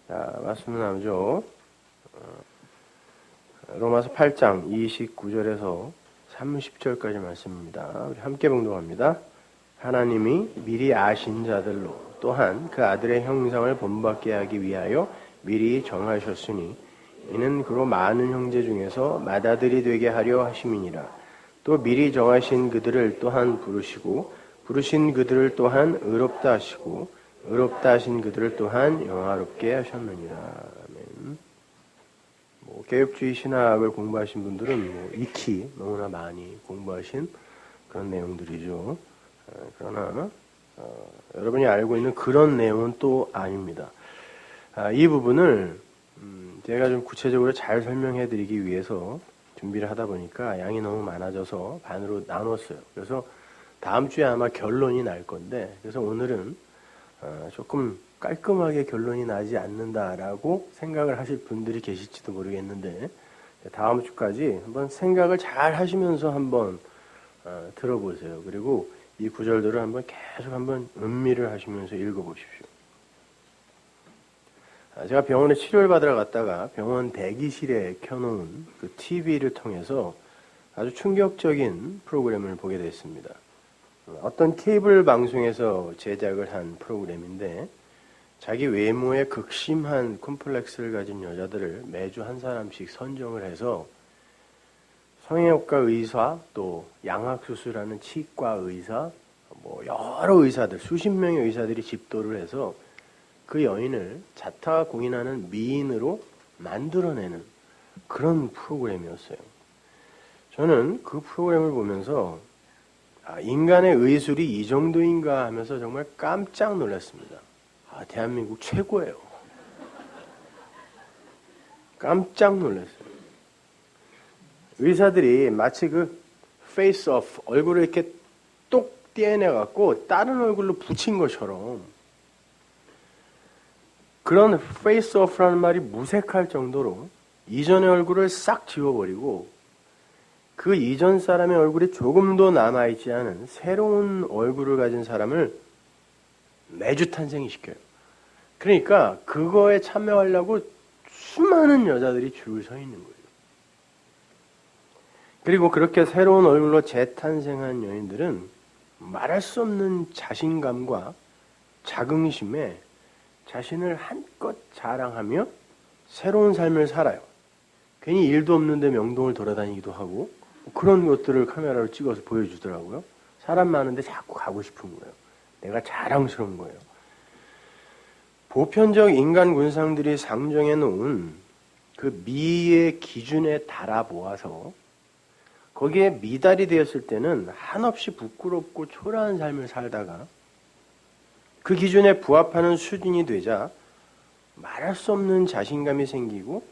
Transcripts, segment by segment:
자, 말씀 나누죠. 로마서 8장 29절에서 30절까지 말씀입니다. 우리 함께 봉독합니다. 하나님이 미리 아신 자들로 또한 그 아들의 형상을 본받게 하기 위하여 미리 정하셨으니 이는 그로 많은 형제 중에서 맏아들이 되게 하려 하심이니라. 또 미리 정하신 그들을 또한 부르시고 부르신 그들을 또한 의롭다 하시고 의롭다 하신 그들을 또한 영화롭게 하셨느니라. 아멘. 개혁주의 신학을 공부하신 분들은 익히 너무나 많이 공부하신 그런 내용들이죠. 그러나 여러분이 알고 있는 그런 내용은 또 아닙니다. 이 부분을 제가 좀 구체적으로 잘 설명해 드리기 위해서 준비를 하다 보니까 양이 너무 많아져서 반으로 나눴어요. 그래서 다음 주에 아마 결론이 날 건데, 그래서 오늘은 조금 깔끔하게 결론이 나지 않는다라고 생각을 하실 분들이 계실지도 모르겠는데, 다음 주까지 한번 생각을 잘 하시면서 한번 들어보세요. 그리고 이 구절들을 한번 계속 한번 음미를 하시면서 읽어보십시오. 제가 병원에 치료를 받으러 갔다가 병원 대기실에 켜놓은 그 TV를 통해서 아주 충격적인 프로그램을 보게 됐습니다. 어떤 케이블 방송에서 제작을 한 프로그램인데, 자기 외모에 극심한 콤플렉스를 가진 여자들을 매주 한 사람씩 선정을 해서 성형외과 의사, 또 양악수술하는 치과 의사, 여러 의사들, 수십 명의 의사들이 집도를 해서 그 여인을 자타 공인하는 미인으로 만들어내는 그런 프로그램이었어요. 저는 그 프로그램을 보면서 인간의 의술이 이 정도인가 하면서 정말 깜짝 놀랐습니다. 대한민국 최고예요. 깜짝 놀랐어요. 의사들이 마치 그 페이스 오프, 얼굴을 이렇게 똑 떼내갖고 다른 얼굴로 붙인 것처럼, 그런 페이스 오프라는 말이 무색할 정도로 이전의 얼굴을 싹 지워버리고 그 이전 사람의 얼굴이 조금도 남아있지 않은 새로운 얼굴을 가진 사람을 매주 탄생시켜요. 그러니까 그거에 참여하려고 수많은 여자들이 줄을 서 있는 거예요. 그리고 그렇게 새로운 얼굴로 재탄생한 여인들은 말할 수 없는 자신감과 자긍심에 자신을 한껏 자랑하며 새로운 삶을 살아요. 괜히 일도 없는데 명동을 돌아다니기도 하고 그런 것들을 카메라로 찍어서 보여주더라고요. 사람 많은데 자꾸 가고 싶은 거예요. 내가 자랑스러운 거예요. 보편적 인간 군상들이 상정해 놓은 그 미의 기준에 달아보아서 거기에 미달이 되었을 때는 한없이 부끄럽고 초라한 삶을 살다가 그 기준에 부합하는 수준이 되자 말할 수 없는 자신감이 생기고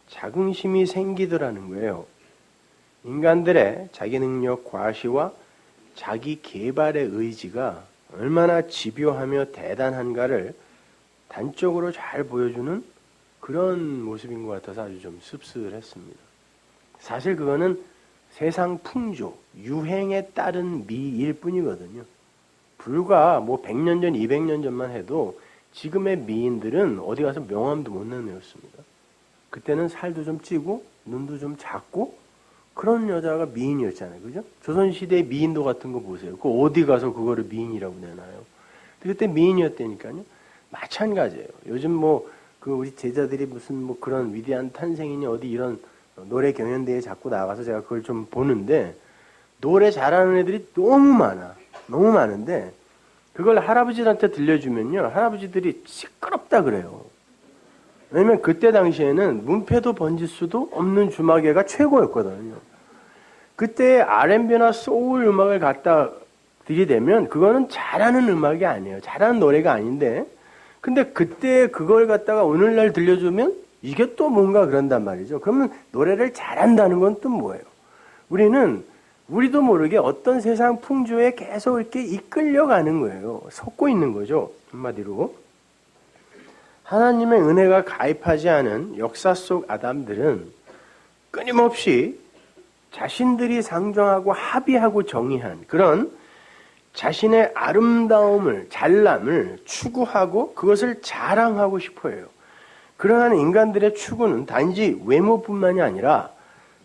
자긍심이 생기더라는 거예요. 인간들의 자기 능력 과시와 자기 개발의 의지가 얼마나 집요하며 대단한가를 단적으로 잘 보여주는 그런 모습인 것 같아서 아주 좀 씁쓸했습니다. 사실 그거는 세상 풍조, 유행에 따른 미일 뿐이거든요. 불과 100년 전, 200년 전만 해도 지금의 미인들은 어디 가서 명함도 못 내밀었습니다. 그때는 살도 좀 찌고 눈도 좀 작고 그런 여자가 미인이었잖아요. 그죠? 조선시대의 미인도 같은 거 보세요. 그 어디 가서 그거를 미인이라고 내놔요. 그때 미인이었다니까요. 마찬가지예요. 요즘 그 우리 제자들이 무슨 그런 위대한 탄생이니 어디 이런 노래 경연대회에 자꾸 나가서 제가 그걸 좀 보는데 노래 잘하는 애들이 너무 많아. 너무 많은데 그걸 할아버지들한테 들려주면요. 할아버지들이 시끄럽다 그래요. 왜냐면 그때 당시에는 문패도 번질 수도 없는 주마개가 최고였거든요. 그때 R&B나 소울 음악을 갖다 들이대면 그거는 잘하는 음악이 아니에요. 잘하는 노래가 아닌데 근데 그때 그걸 갖다가 오늘날 들려주면 이게 또 뭔가 그런단 말이죠. 그러면 노래를 잘한다는 건 또 뭐예요? 우리도 모르게 어떤 세상 풍조에 계속 이렇게 이끌려가는 거예요. 섞고 있는 거죠. 한마디로. 하나님의 은혜가 가입하지 않은 역사 속 아담들은 끊임없이 자신들이 상정하고 합의하고 정의한 그런 자신의 아름다움을, 잘남을 추구하고 그것을 자랑하고 싶어 해요. 그러한 인간들의 추구는 단지 외모뿐만이 아니라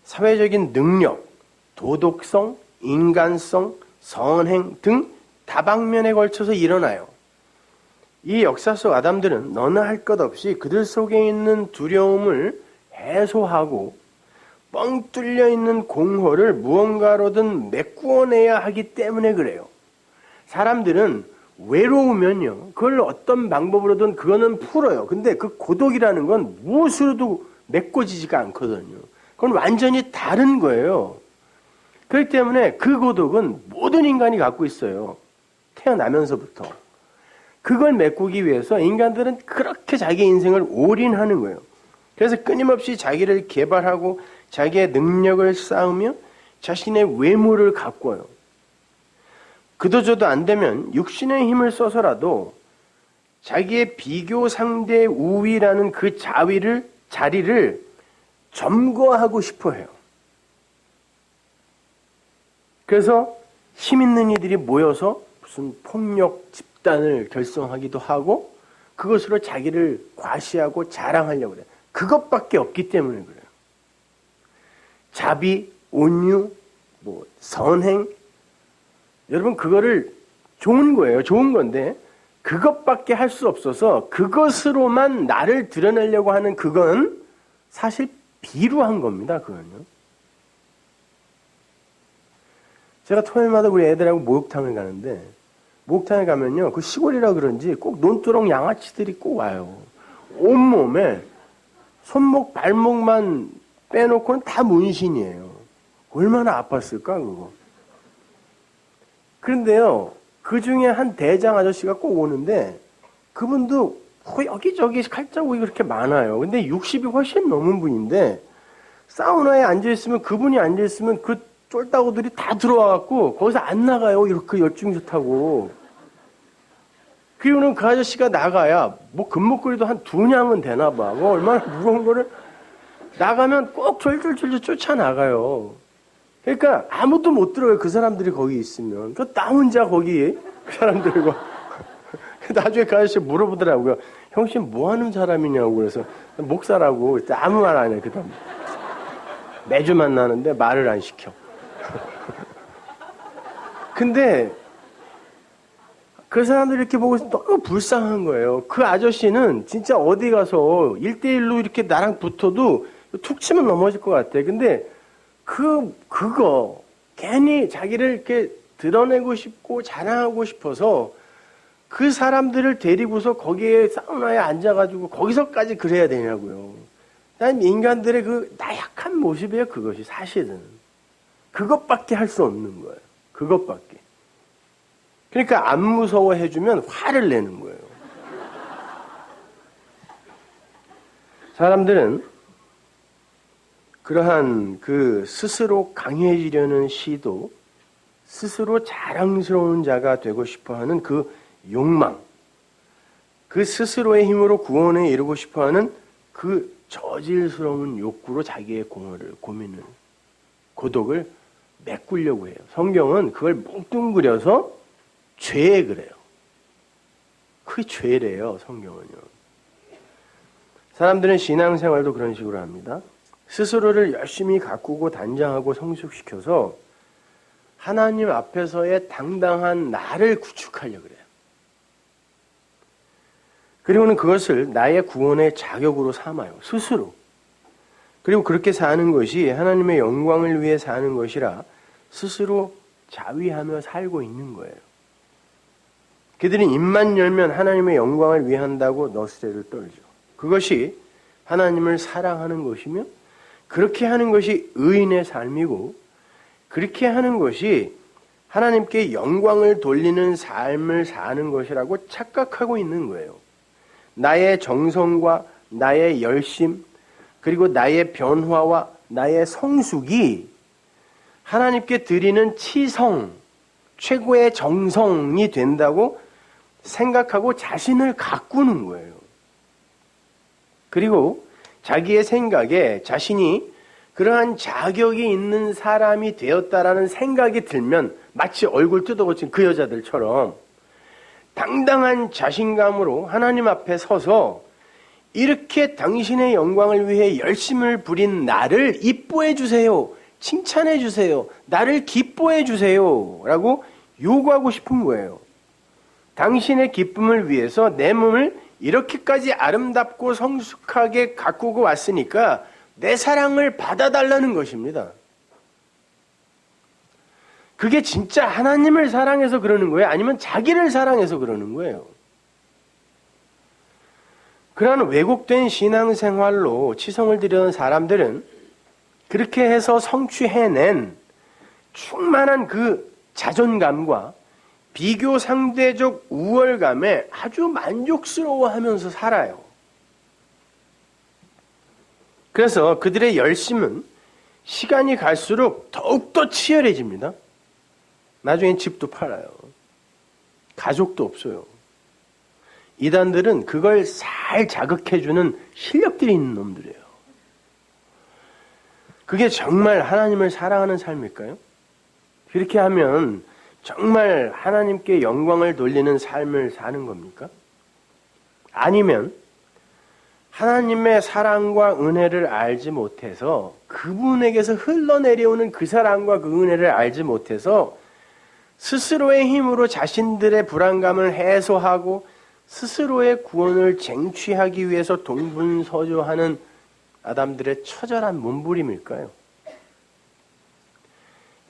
사회적인 능력, 도덕성, 인간성, 선행 등 다방면에 걸쳐서 일어나요. 이 역사 속 아담들은 너나 할 것 없이 그들 속에 있는 두려움을 해소하고 뻥 뚫려 있는 공허를 무언가로든 메꾸어내야 하기 때문에 그래요. 사람들은 외로우면요, 그걸 어떤 방법으로든 그거는 풀어요. 근데 그 고독이라는 건 무엇으로도 메꿔지지가 않거든요. 그건 완전히 다른 거예요. 그렇기 때문에 그 고독은 모든 인간이 갖고 있어요. 태어나면서부터. 그걸 메꾸기 위해서 인간들은 그렇게 자기 인생을 올인하는 거예요. 그래서 끊임없이 자기를 개발하고 자기의 능력을 쌓으며 자신의 외모를 가꿔요. 그도저도 안 되면 육신의 힘을 써서라도 자기의 비교 상대 우위라는 그 자리를 점거하고 싶어 해요. 그래서 힘 있는 이들이 모여서 무슨 폭력 집단을 결성하기도 하고 그것으로 자기를 과시하고 자랑하려고 그래요. 그것밖에 없기 때문에 그래요. 자비, 온유, 선행, 여러분 그거를 좋은 거예요. 좋은 건데 그것밖에 할 수 없어서 그것으로만 나를 드러내려고 하는 그건 사실 비루한 겁니다. 그건요. 제가 토요일마다 우리 애들하고 목욕탕을 가는데 목욕탕에 가면요, 그 시골이라 그런지 꼭 논두렁 양아치들이 꼭 와요. 온몸에 손목 발목만 빼놓고는 다 문신이에요. 얼마나 아팠을까 그거. 그런데요, 그 중에 한 대장 아저씨가 꼭 오는데 그분도 여기저기 칼자국이 그렇게 많아요. 근데 60이 훨씬 넘은 분인데 사우나에 앉아있으면, 그분이 앉아있으면 그 쫄따구들이 다 들어와갖고 거기서 안 나가요. 이렇게 열중이 좋다고. 그리고는 그 아저씨가 나가야 금목걸이도 한 2냥은 되나 봐. 얼마나 무거운 거를 나가면 꼭 졸졸졸 쫓아나가요. 그러니까 아무도 못 들어요. 그 사람들이 거기 있으면. 나 혼자 거기 그 사람들과. 나중에 그 아저씨 물어보더라고요. 형님 뭐 하는 사람이냐고. 그래서 목사라고. 아무 말 안 해. 그 다음 매주 만나는데 말을 안 시켜. 근데 그 사람들 이렇게 보고 너무 불쌍한 거예요. 그 아저씨는 진짜 어디 가서 1대1로 이렇게 나랑 붙어도 툭 치면 넘어질 것 같아. 근데 그거 괜히 자기를 이렇게 드러내고 싶고 자랑하고 싶어서 그 사람들을 데리고서 거기에 사우나에 앉아가지고 거기서까지 그래야 되냐고요. 난 인간들의 그 나약한 모습이에요. 그것이 사실은. 그것밖에 할 수 없는 거예요. 그것밖에. 그러니까 안 무서워해주면 화를 내는 거예요. 사람들은 그러한 그 스스로 강해지려는 시도, 스스로 자랑스러운 자가 되고 싶어하는 그 욕망, 그 스스로의 힘으로 구원에 이르고 싶어하는 그 저질스러운 욕구로 자기의 고민을, 고독을 메꾸려고 해요. 성경은 그걸 뭉뚱그려서 죄에 그래요. 그게 죄래요, 성경은요. 사람들은 신앙생활도 그런 식으로 합니다. 스스로를 열심히 가꾸고 단장하고 성숙시켜서 하나님 앞에서의 당당한 나를 구축하려고 그래요. 그리고는 그것을 나의 구원의 자격으로 삼아요. 스스로. 그리고 그렇게 사는 것이 하나님의 영광을 위해 사는 것이라 스스로 자위하며 살고 있는 거예요. 그들은 입만 열면 하나님의 영광을 위한다고 너스레를 떨죠. 그것이 하나님을 사랑하는 것이며 그렇게 하는 것이 의인의 삶이고 그렇게 하는 것이 하나님께 영광을 돌리는 삶을 사는 것이라고 착각하고 있는 거예요. 나의 정성과 나의 열심 그리고 나의 변화와 나의 성숙이 하나님께 드리는 치성, 최고의 정성이 된다고 생각하고 자신을 가꾸는 거예요. 그리고 자기의 생각에 자신이 그러한 자격이 있는 사람이 되었다라는 생각이 들면 마치 얼굴 뜯어고친 그 여자들처럼 당당한 자신감으로 하나님 앞에 서서 이렇게 당신의 영광을 위해 열심을 부린 나를 이뻐해 주세요. 칭찬해 주세요. 나를 기뻐해 주세요. 라고 요구하고 싶은 거예요. 당신의 기쁨을 위해서 내 몸을 이렇게까지 아름답고 성숙하게 가꾸고 왔으니까 내 사랑을 받아달라는 것입니다. 그게 진짜 하나님을 사랑해서 그러는 거예요? 아니면 자기를 사랑해서 그러는 거예요? 그러한 왜곡된 신앙생활로 치성을 드리는 사람들은 그렇게 해서 성취해낸 충만한 그 자존감과 비교 상대적 우월감에 아주 만족스러워하면서 살아요. 그래서 그들의 열심은 시간이 갈수록 더욱더 치열해집니다. 나중엔 집도 팔아요. 가족도 없어요. 이단들은 그걸 잘 자극해주는 실력들이 있는 놈들이에요. 그게 정말 하나님을 사랑하는 삶일까요? 그렇게 하면 정말 하나님께 영광을 돌리는 삶을 사는 겁니까? 아니면 하나님의 사랑과 은혜를 알지 못해서 그분에게서 흘러내려오는 그 사랑과 그 은혜를 알지 못해서 스스로의 힘으로 자신들의 불안감을 해소하고 스스로의 구원을 쟁취하기 위해서 동분서주하는 아담들의 처절한 몸부림일까요?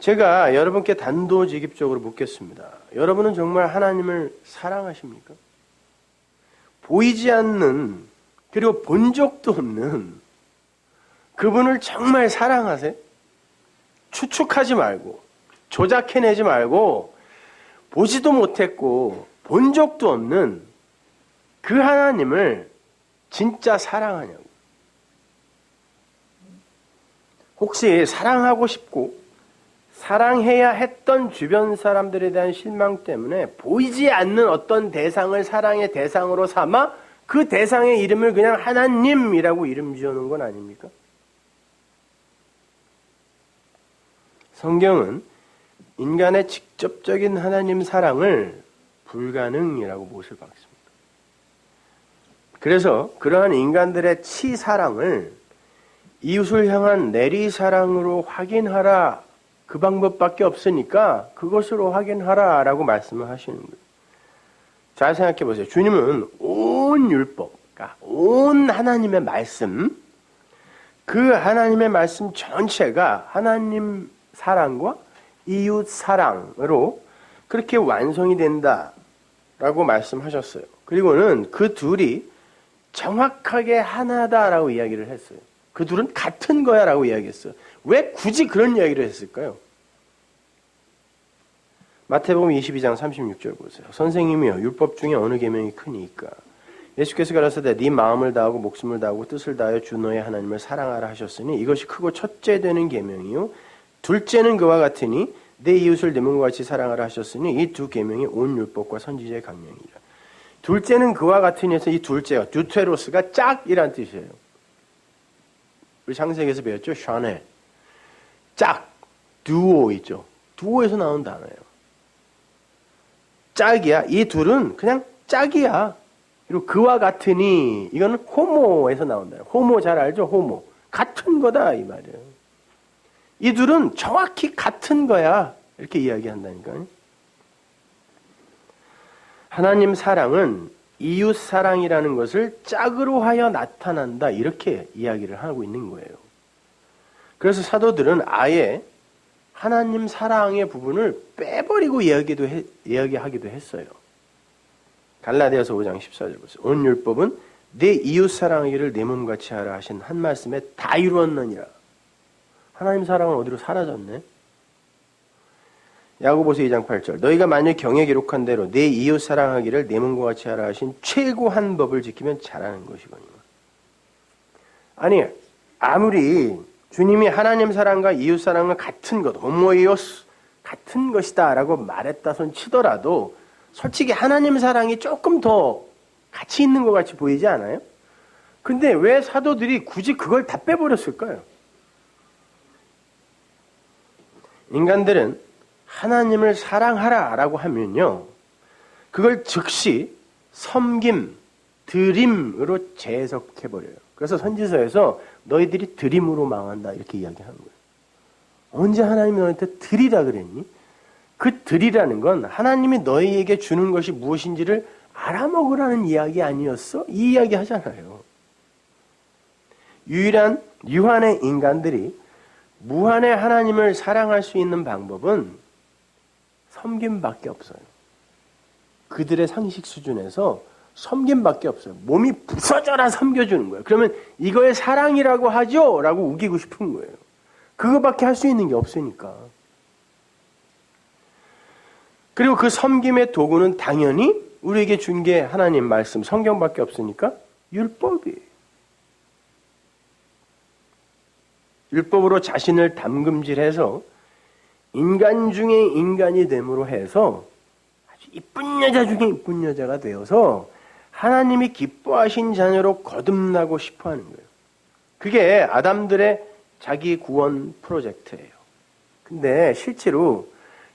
제가 여러분께 단도직입적으로 묻겠습니다. 여러분은 정말 하나님을 사랑하십니까? 보이지 않는, 그리고 본 적도 없는 그분을 정말 사랑하세요? 추측하지 말고, 조작해내지 말고, 보지도 못했고 본 적도 없는 그 하나님을 진짜 사랑하냐고. 혹시 사랑하고 싶고 사랑해야 했던 주변 사람들에 대한 실망 때문에 보이지 않는 어떤 대상을 사랑의 대상으로 삼아 그 대상의 이름을 그냥 하나님이라고 이름 지어놓은 건 아닙니까? 성경은 인간의 직접적인 하나님 사랑을 불가능이라고 못을 박습니다. 그래서 그러한 인간들의 치사랑을 이웃을 향한 내리사랑으로 확인하라. 그 방법밖에 없으니까 그것으로 확인하라 라고 말씀을 하시는 거예요. 잘 생각해 보세요. 주님은 온 율법, 그러니까 온 하나님의 말씀, 그 하나님의 말씀 전체가 하나님 사랑과 이웃 사랑으로 그렇게 완성이 된다라고 말씀하셨어요. 그리고는 그 둘이 정확하게 하나다라고 이야기를 했어요. 그 둘은 같은 거야 라고 이야기했어요. 왜 굳이 그런 이야기를 했을까요? 마태복음 22장 36절 보세요. 선생님이여 율법 중에 어느 계명이 크니까? 예수께서 가라사대 네 마음을 다하고 목숨을 다하고 뜻을 다하여 주 너의 하나님을 사랑하라 하셨으니 이것이 크고 첫째 되는 계명이요 둘째는 그와 같으니 내 이웃을 내 몸과 같이 사랑하라 하셨으니 이 두 계명이 온 율법과 선지자의 강령이라. 둘째는 그와 같으니 해서 이 둘째가 듀테로스가 짝이란 뜻이에요. 우리 창세기에서 배웠죠? 샤넬. 짝, 듀오 있죠. 듀오에서 나온 단어예요. 짝이야. 이 둘은 그냥 짝이야. 그리고 그와 같으니 이거는 호모에서 나온다. 호모 잘 알죠? 호모. 같은 거다 이 말이에요. 이 둘은 정확히 같은 거야. 이렇게 이야기한다니까요. 하나님 사랑은 이웃 사랑이라는 것을 짝으로 하여 나타난다. 이렇게 이야기를 하고 있는 거예요. 그래서 사도들은 아예 하나님 사랑의 부분을 빼버리고 이야기하기도 했어요. 갈라디아서 5장 14절 보세요. 온 율법은 내 이웃 사랑하기를 내 몸같이 하라 하신 한 말씀에 다 이루었느니라. 하나님 사랑은 어디로 사라졌네? 야고보서 2장 8절 너희가 만일 경에 기록한 대로 내 이웃 사랑하기를 내 몸과 같이 하라 하신 최고한 법을 지키면 잘하는 것이거니와. 아니 아무리 주님이 하나님 사랑과 이웃 사랑은 같은 것, 호모이오스 같은 것이다 라고 말했다 손 치더라도 솔직히 하나님 사랑이 조금 더 가치 있는 것 같이 보이지 않아요? 근데 왜 사도들이 굳이 그걸 다 빼버렸을까요? 인간들은 하나님을 사랑하라 라고 하면요, 그걸 즉시 섬김, 드림으로 재해석해버려요. 그래서 선지서에서 너희들이 드림으로 망한다 이렇게 이야기하는 거예요. 언제 하나님이 너희한테 드리라 그랬니? 그 드리라는 건 하나님이 너희에게 주는 것이 무엇인지를 알아먹으라는 이야기 아니었어? 이 이야기 하잖아요. 유한의 인간들이 무한의 하나님을 사랑할 수 있는 방법은 섬김밖에 없어요. 그들의 상식 수준에서 섬김밖에 없어요. 몸이 부서져라 섬겨주는 거예요. 그러면 이거에 사랑이라고 하죠? 라고 우기고 싶은 거예요. 그거밖에 할 수 있는 게 없으니까. 그리고 그 섬김의 도구는 당연히 우리에게 준 게 하나님 말씀, 성경밖에 없으니까 율법이에요. 율법으로 자신을 담금질해서 인간 중에 인간이 됨으로 해서 아주 이쁜 여자 중에 이쁜 여자가 되어서 하나님이 기뻐하신 자녀로 거듭나고 싶어하는 거예요. 그게 아담들의 자기 구원 프로젝트예요. 근데 실제로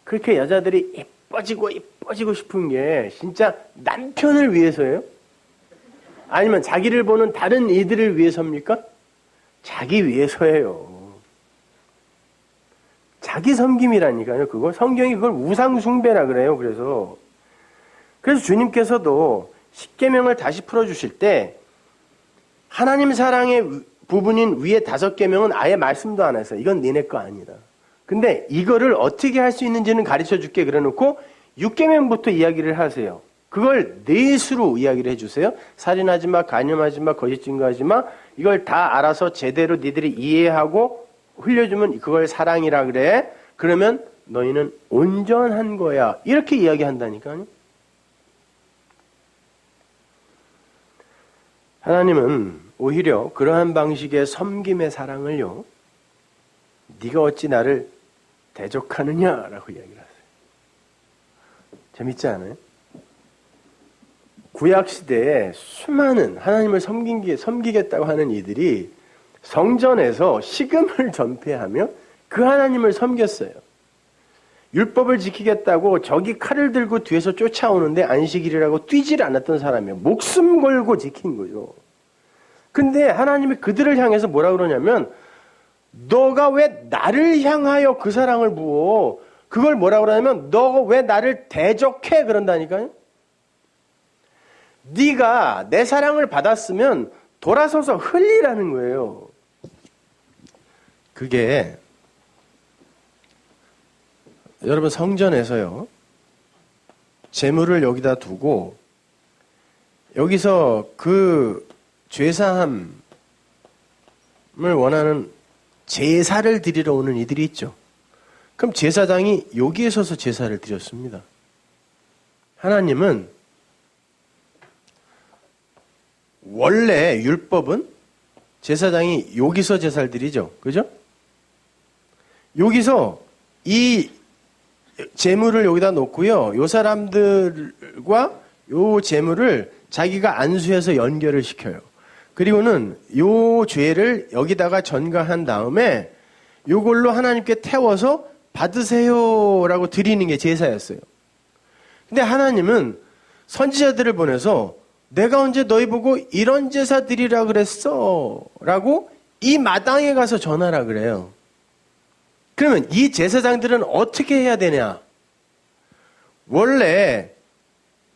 그렇게 여자들이 이뻐지고 싶은 게 진짜 남편을 위해서예요? 아니면 자기를 보는 다른 이들을 위해서입니까? 자기 위해서예요. 자기 섬김이라니까요. 그걸 성경이 그걸 우상 숭배라 그래요. 그래서 주님께서도 십계명을 다시 풀어주실 때 하나님 사랑의 부분인 위에 5계명은 아예 말씀도 안 했어요. 이건 니네 거 아니다. 근데 이거를 어떻게 할 수 있는지는 가르쳐 줄게 그래놓고 6계명부터 이야기를 하세요. 그걸 넷으로 이야기를 해주세요. 살인하지 마, 간음하지 마, 거짓 증거하지 마. 이걸 다 알아서 제대로 니들이 이해하고 흘려주면 그걸 사랑이라 그래. 그러면 너희는 온전한 거야. 이렇게 이야기한다니까요. 하나님은 오히려 그러한 방식의 섬김의 사랑을요. 네가 어찌 나를 대적하느냐라고 이야기를 하세요. 재밌지 않아요? 구약시대에 수많은 하나님을 섬기겠다고 하는 이들이 성전에서 식음을 전폐하며 그 하나님을 섬겼어요. 율법을 지키겠다고 저기 칼을 들고 뒤에서 쫓아오는데 안식일이라고 뛰질 않았던 사람이에요. 목숨 걸고 지킨 거죠. 근데 하나님이 그들을 향해서 뭐라 그러냐면 너가 왜 나를 향하여 그 사랑을 부어? 그걸 뭐라 그러냐면 너가 왜 나를 대적해? 그런다니까요. 네가 내 사랑을 받았으면 돌아서서 흘리라는 거예요. 그게 여러분 성전에서요. 제물을 여기다 두고 여기서 그 죄사함을 원하는 제사를 드리러 오는 이들이 있죠. 그럼 제사장이 여기에 서서 제사를 드렸습니다. 하나님은 원래 율법은 제사장이 여기서 제사를 드리죠. 그죠? 여기서 이 제물을 여기다 놓고요. 요 사람들과 요 제물을 자기가 안수해서 연결을 시켜요. 그리고는 요 죄를 여기다가 전가한 다음에 요걸로 하나님께 태워서 받으세요라고 드리는 게 제사였어요. 근데 하나님은 선지자들을 보내서 내가 언제 너희 보고 이런 제사 드리라 그랬어 라고 이 마당에 가서 전하라 그래요. 그러면 이 제사장들은 어떻게 해야 되냐? 원래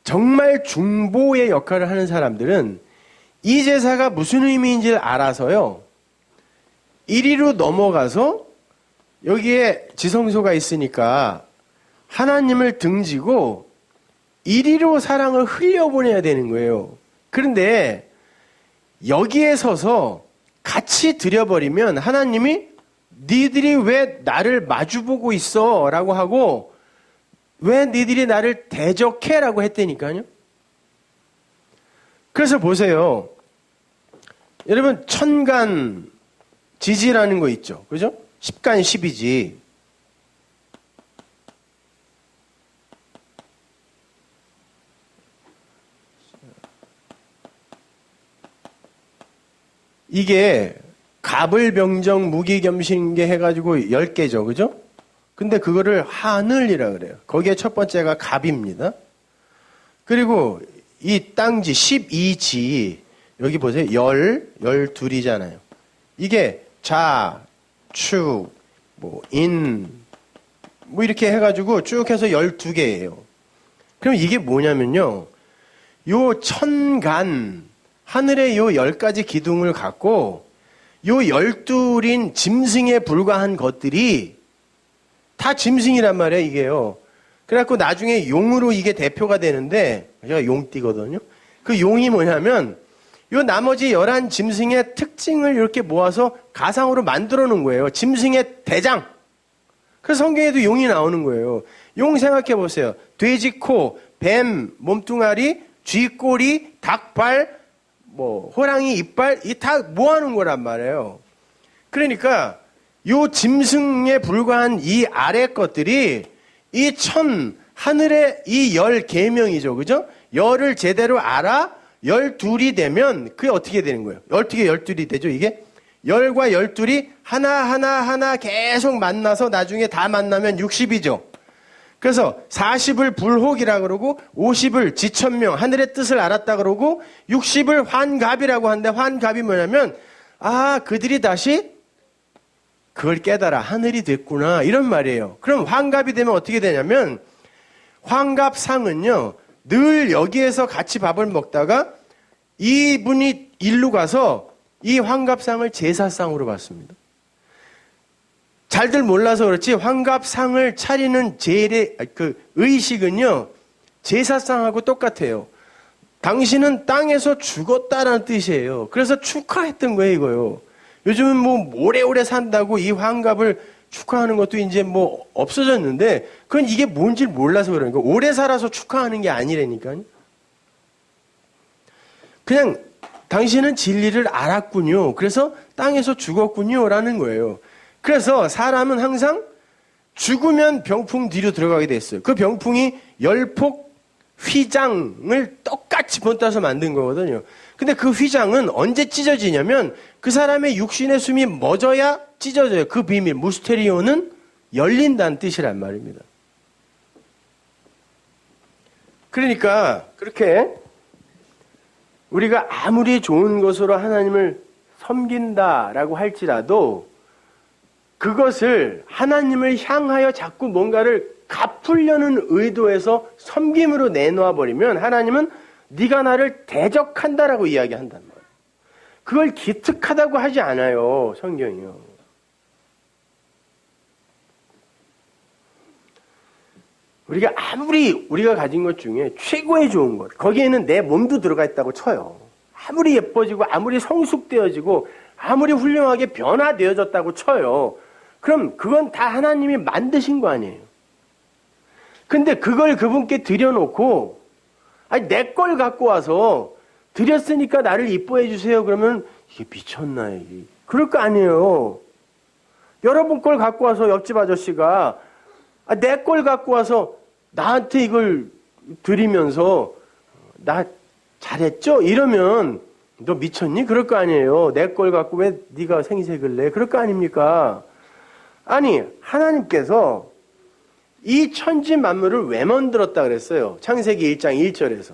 정말 중보의 역할을 하는 사람들은 이 제사가 무슨 의미인지를 알아서요. 이리로 넘어가서 여기에 지성소가 있으니까 하나님을 등지고 이리로 사랑을 흘려보내야 되는 거예요. 그런데 여기에 서서 같이 드려버리면 하나님이 니들이 왜 나를 마주보고 있어? 라고 하고 왜 니들이 나를 대적해? 라고 했다니까요. 그래서 보세요. 여러분 천간 지지라는 거 있죠. 그죠? 10간 10이지. 이게 갑을병정 무기겸신계 해가지고 10개죠. 그죠? 근데 그거를 하늘이라 그래요. 거기에 첫 번째가 갑입니다. 그리고 이 땅지 12지 여기 보세요. 12이잖아요. 이게 자, 축, 인 이렇게 해가지고 쭉 해서 12개예요. 그럼 이게 뭐냐면요. 요 천간 하늘의 요 10가지 기둥을 갖고 요 12인 짐승에 불과한 것들이 다 짐승이란 말이에요, 이게요. 그래갖고 나중에 용으로 이게 대표가 되는데, 제가 용띠거든요. 그 용이 뭐냐면, 요 나머지 11 짐승의 특징을 이렇게 모아서 가상으로 만들어 놓은 거예요. 짐승의 대장. 그래서 성경에도 용이 나오는 거예요. 용 생각해 보세요. 돼지 코, 뱀 몸뚱아리, 쥐 꼬리, 닭발, 호랑이 이빨, 이 다 모아놓은 거란 말이에요. 그러니까, 요 짐승에 불과한 이 아래 것들이 이 하늘의 이 10계명이죠. 그죠? 열을 제대로 알아 12이 되면 그게 어떻게 되는 거예요? 어떻게 12이 되죠? 이게 열과 12이 하나 계속 만나서 나중에 다 만나면 60이죠. 그래서 40을 불혹이라 그러고 50을 지천명 하늘의 뜻을 알았다 그러고 60을 환갑이라고 하는데 환갑이 뭐냐면 그들이 다시 그걸 깨달아 하늘이 됐구나 이런 말이에요. 그럼 환갑이 되면 어떻게 되냐면 환갑상은요 늘 여기에서 같이 밥을 먹다가 이분이 일로 가서 이 환갑상을 제사상으로 받습니다. 잘들 몰라서 그렇지 환갑상을 차리는 의식은요 제사상하고 똑같아요. 당신은 땅에서 죽었다라는 뜻이에요. 그래서 축하했던 거예요, 이거요. 요즘은 오래오래 산다고 이 환갑을 축하하는 것도 이제 없어졌는데, 그건 이게 뭔지 몰라서 그러니까. 오래 살아서 축하하는 게 아니라니까요. 그냥, 당신은 진리를 알았군요. 그래서 땅에서 죽었군요. 라는 거예요. 그래서 사람은 항상 죽으면 병풍 뒤로 들어가게 됐어요. 그 병풍이 열폭 휘장을 똑같이 본따서 만든 거거든요. 근데 그 휘장은 언제 찢어지냐면 그 사람의 육신의 숨이 멎어야 찢어져요. 그 비밀, 무스테리오는 열린다는 뜻이란 말입니다. 그러니까 그렇게 우리가 아무리 좋은 것으로 하나님을 섬긴다라고 할지라도 그것을 하나님을 향하여 자꾸 뭔가를 갚으려는 의도에서 섬김으로 내놓아 버리면 하나님은 네가 나를 대적한다라고 이야기한단 말이에요. 그걸 기특하다고 하지 않아요, 성경이요. 우리가 아무리 우리가 가진 것 중에 최고의 좋은 것, 거기에는 내 몸도 들어가 있다고 쳐요. 아무리 예뻐지고 아무리 성숙되어지고 아무리 훌륭하게 변화되어졌다고 쳐요. 그럼 그건 다 하나님이 만드신 거 아니에요. 근데 그걸 그분께 드려놓고 내 걸 갖고 와서 드렸으니까 나를 이뻐해 주세요. 그러면 이게 미쳤나 이게. 그럴 거 아니에요. 여러분 걸 갖고 와서 옆집 아저씨가 내 걸 갖고 와서 나한테 이걸 드리면서 나 잘했죠? 이러면 너 미쳤니? 그럴 거 아니에요. 내 걸 갖고 왜 네가 생색을 내? 그럴 거 아닙니까? 아니 하나님께서 이 천지 만물을 왜 만들었다 그랬어요? 창세기 1장 1절에서.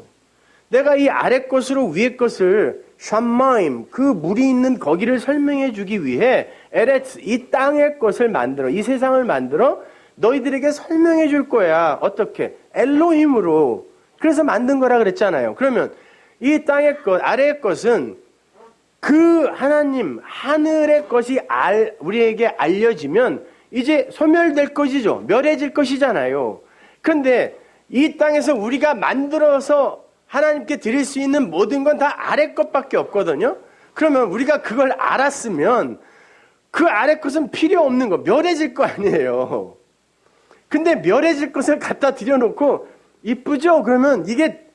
내가 이 아래 것으로 위에 것을 샴마임, 그 물이 있는 거기를 설명해 주기 위해 에레츠, 이 땅의 것을 만들어, 이 세상을 만들어 너희들에게 설명해 줄 거야. 어떻게? 엘로힘으로. 그래서 만든 거라 그랬잖아요. 그러면 이 땅의 것, 아래의 것은 그 하나님, 하늘의 것이 우리에게 알려지면 이제 소멸될 것이죠. 멸해질 것이잖아요. 그런데 이 땅에서 우리가 만들어서 하나님께 드릴 수 있는 모든 건 다 아래 것밖에 없거든요. 그러면 우리가 그걸 알았으면 그 아래 것은 필요 없는 거, 멸해질 거 아니에요. 근데 멸해질 것을 갖다 드려놓고 이쁘죠? 그러면 이게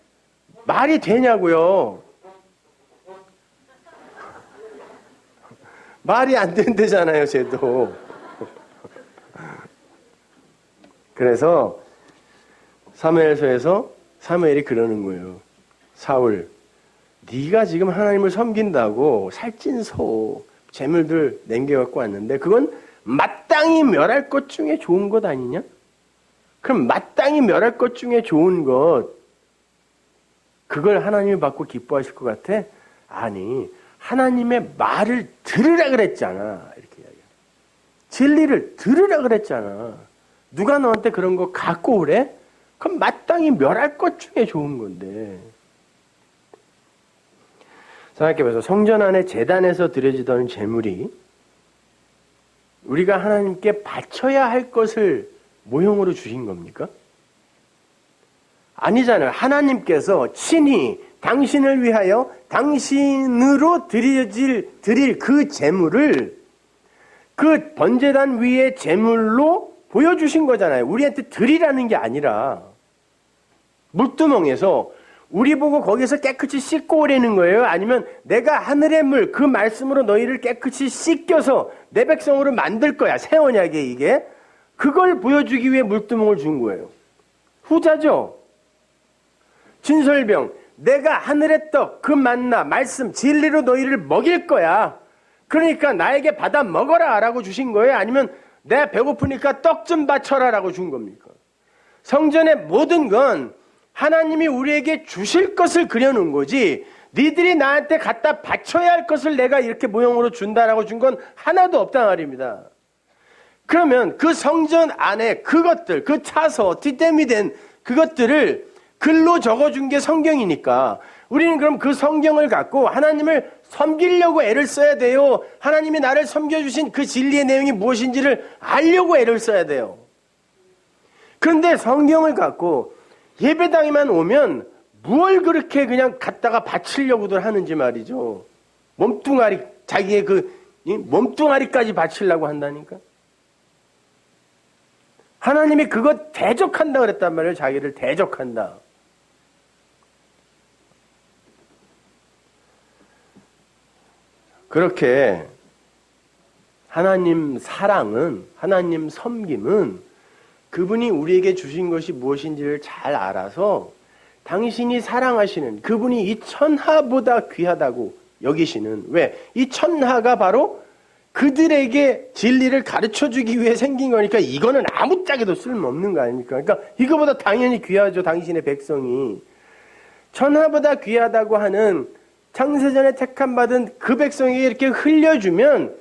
말이 되냐고요. 말이 안 된대잖아요, 쟤도. 그래서 사무엘서에서 사무엘이 그러는 거예요. 사울, 네가 지금 하나님을 섬긴다고 살찐 소, 재물들 남겨갖고 왔는데 그건 마땅히 멸할 것 중에 좋은 것 아니냐? 그럼 마땅히 멸할 것 중에 좋은 것, 그걸 하나님이 받고 기뻐하실 것 같아? 아니, 하나님의 말을 들으라 그랬잖아. 이렇게 이야기해. 진리를 들으라 그랬잖아. 누가 너한테 그런 거 갖고 오래? 그럼 마땅히 멸할 것 중에 좋은 건데. 생각해봐서 성전 안에 제단에서 드려지던 제물이 우리가 하나님께 바쳐야 할 것을 모형으로 주신 겁니까? 아니잖아요. 하나님께서 친히 당신을 위하여 당신으로 드릴 그 제물을 그 번제단 위의 제물로 보여주신 거잖아요. 우리한테 드리라는 게 아니라 물두멍에서 우리 보고 거기서 깨끗이 씻고 오라는 거예요? 아니면 내가 하늘의 물, 그 말씀으로 너희를 깨끗이 씻겨서 내 백성으로 만들 거야. 새 언약에 이게. 그걸 보여주기 위해 물두멍을 준 거예요. 후자죠. 진설병, 내가 하늘의 떡, 그 만나, 말씀, 진리로 너희를 먹일 거야. 그러니까 나에게 받아 먹어라 라고 주신 거예요? 아니면 내가 배고프니까 떡 좀 바쳐라 라고 준 겁니까? 성전의 모든 건 하나님이 우리에게 주실 것을 그려놓은 거지, 니들이 나한테 갖다 바쳐야 할 것을 내가 이렇게 모형으로 준다라고 준 건 하나도 없단 말입니다. 그러면 그 성전 안에 그것들, 그 차서, 뒷댐이 된 그것들을 글로 적어준 게 성경이니까 우리는 그럼 그 성경을 갖고 하나님을 섬기려고 애를 써야 돼요. 하나님이 나를 섬겨주신 그 진리의 내용이 무엇인지를 알려고 애를 써야 돼요. 그런데 성경을 갖고 예배당에만 오면 뭘 그렇게 그냥 갖다가 바치려고들 하는지 말이죠. 몸뚱아리, 자기의 몸뚱아리까지 바치려고 한다니까. 하나님이 그거 대적한다 그랬단 말이에요. 자기를 대적한다. 그렇게 하나님 사랑은, 하나님 섬김은 그분이 우리에게 주신 것이 무엇인지를 잘 알아서 당신이 사랑하시는 그분이 이 천하보다 귀하다고 여기시는, 왜? 이 천하가 바로 그들에게 진리를 가르쳐주기 위해 생긴 거니까 이거는 아무짝에도 쓸모없는 거 아닙니까? 그러니까 이거보다 당연히 귀하죠. 당신의 백성이. 천하보다 귀하다고 하는 창세전에 택함받은 그 백성에게 이렇게 흘려주면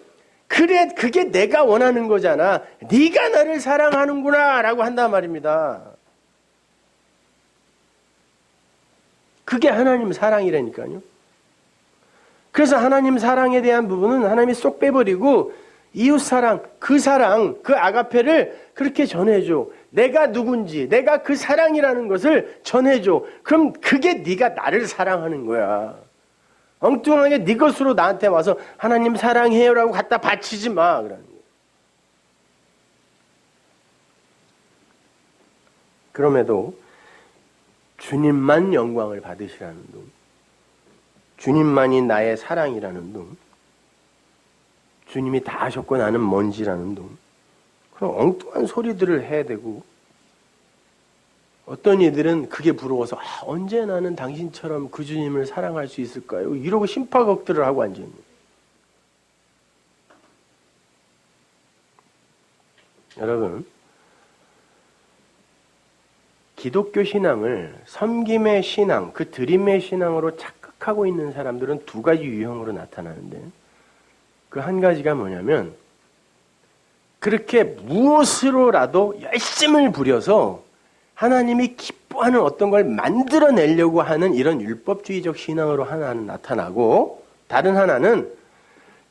그래, 그게 내가 원하는 거잖아. 네가 나를 사랑하는구나 라고 한단 말입니다. 그게 하나님 사랑이라니까요. 그래서 하나님 사랑에 대한 부분은 하나님이 쏙 빼버리고 이웃 사랑, 그 아가페를 그렇게 전해줘. 내가 누군지, 내가 그 사랑이라는 것을 전해줘. 그럼 그게 네가 나를 사랑하는 거야. 엉뚱하게 네 것으로 나한테 와서 하나님 사랑해요라고 갖다 바치지 마. 그러는 거예요. 그럼에도 주님만 영광을 받으시라는 둥, 주님만이 나의 사랑이라는 둥, 주님이 다 하셨고 나는 먼지라는 둥, 그런 엉뚱한 소리들을 해야 되고, 어떤 이들은 그게 부러워서 언제 나는 당신처럼 그 주님을 사랑할 수 있을까요? 이러고 심파극들을 하고 앉아있는 거예요. 여러분, 기독교 신앙을 섬김의 신앙, 그 드림의 신앙으로 착각하고 있는 사람들은 두 가지 유형으로 나타나는데, 그 한 가지가 뭐냐면 그렇게 무엇으로라도 열심을 부려서 하나님이 기뻐하는 어떤 걸 만들어내려고 하는 이런 율법주의적 신앙으로 하나는 나타나고, 다른 하나는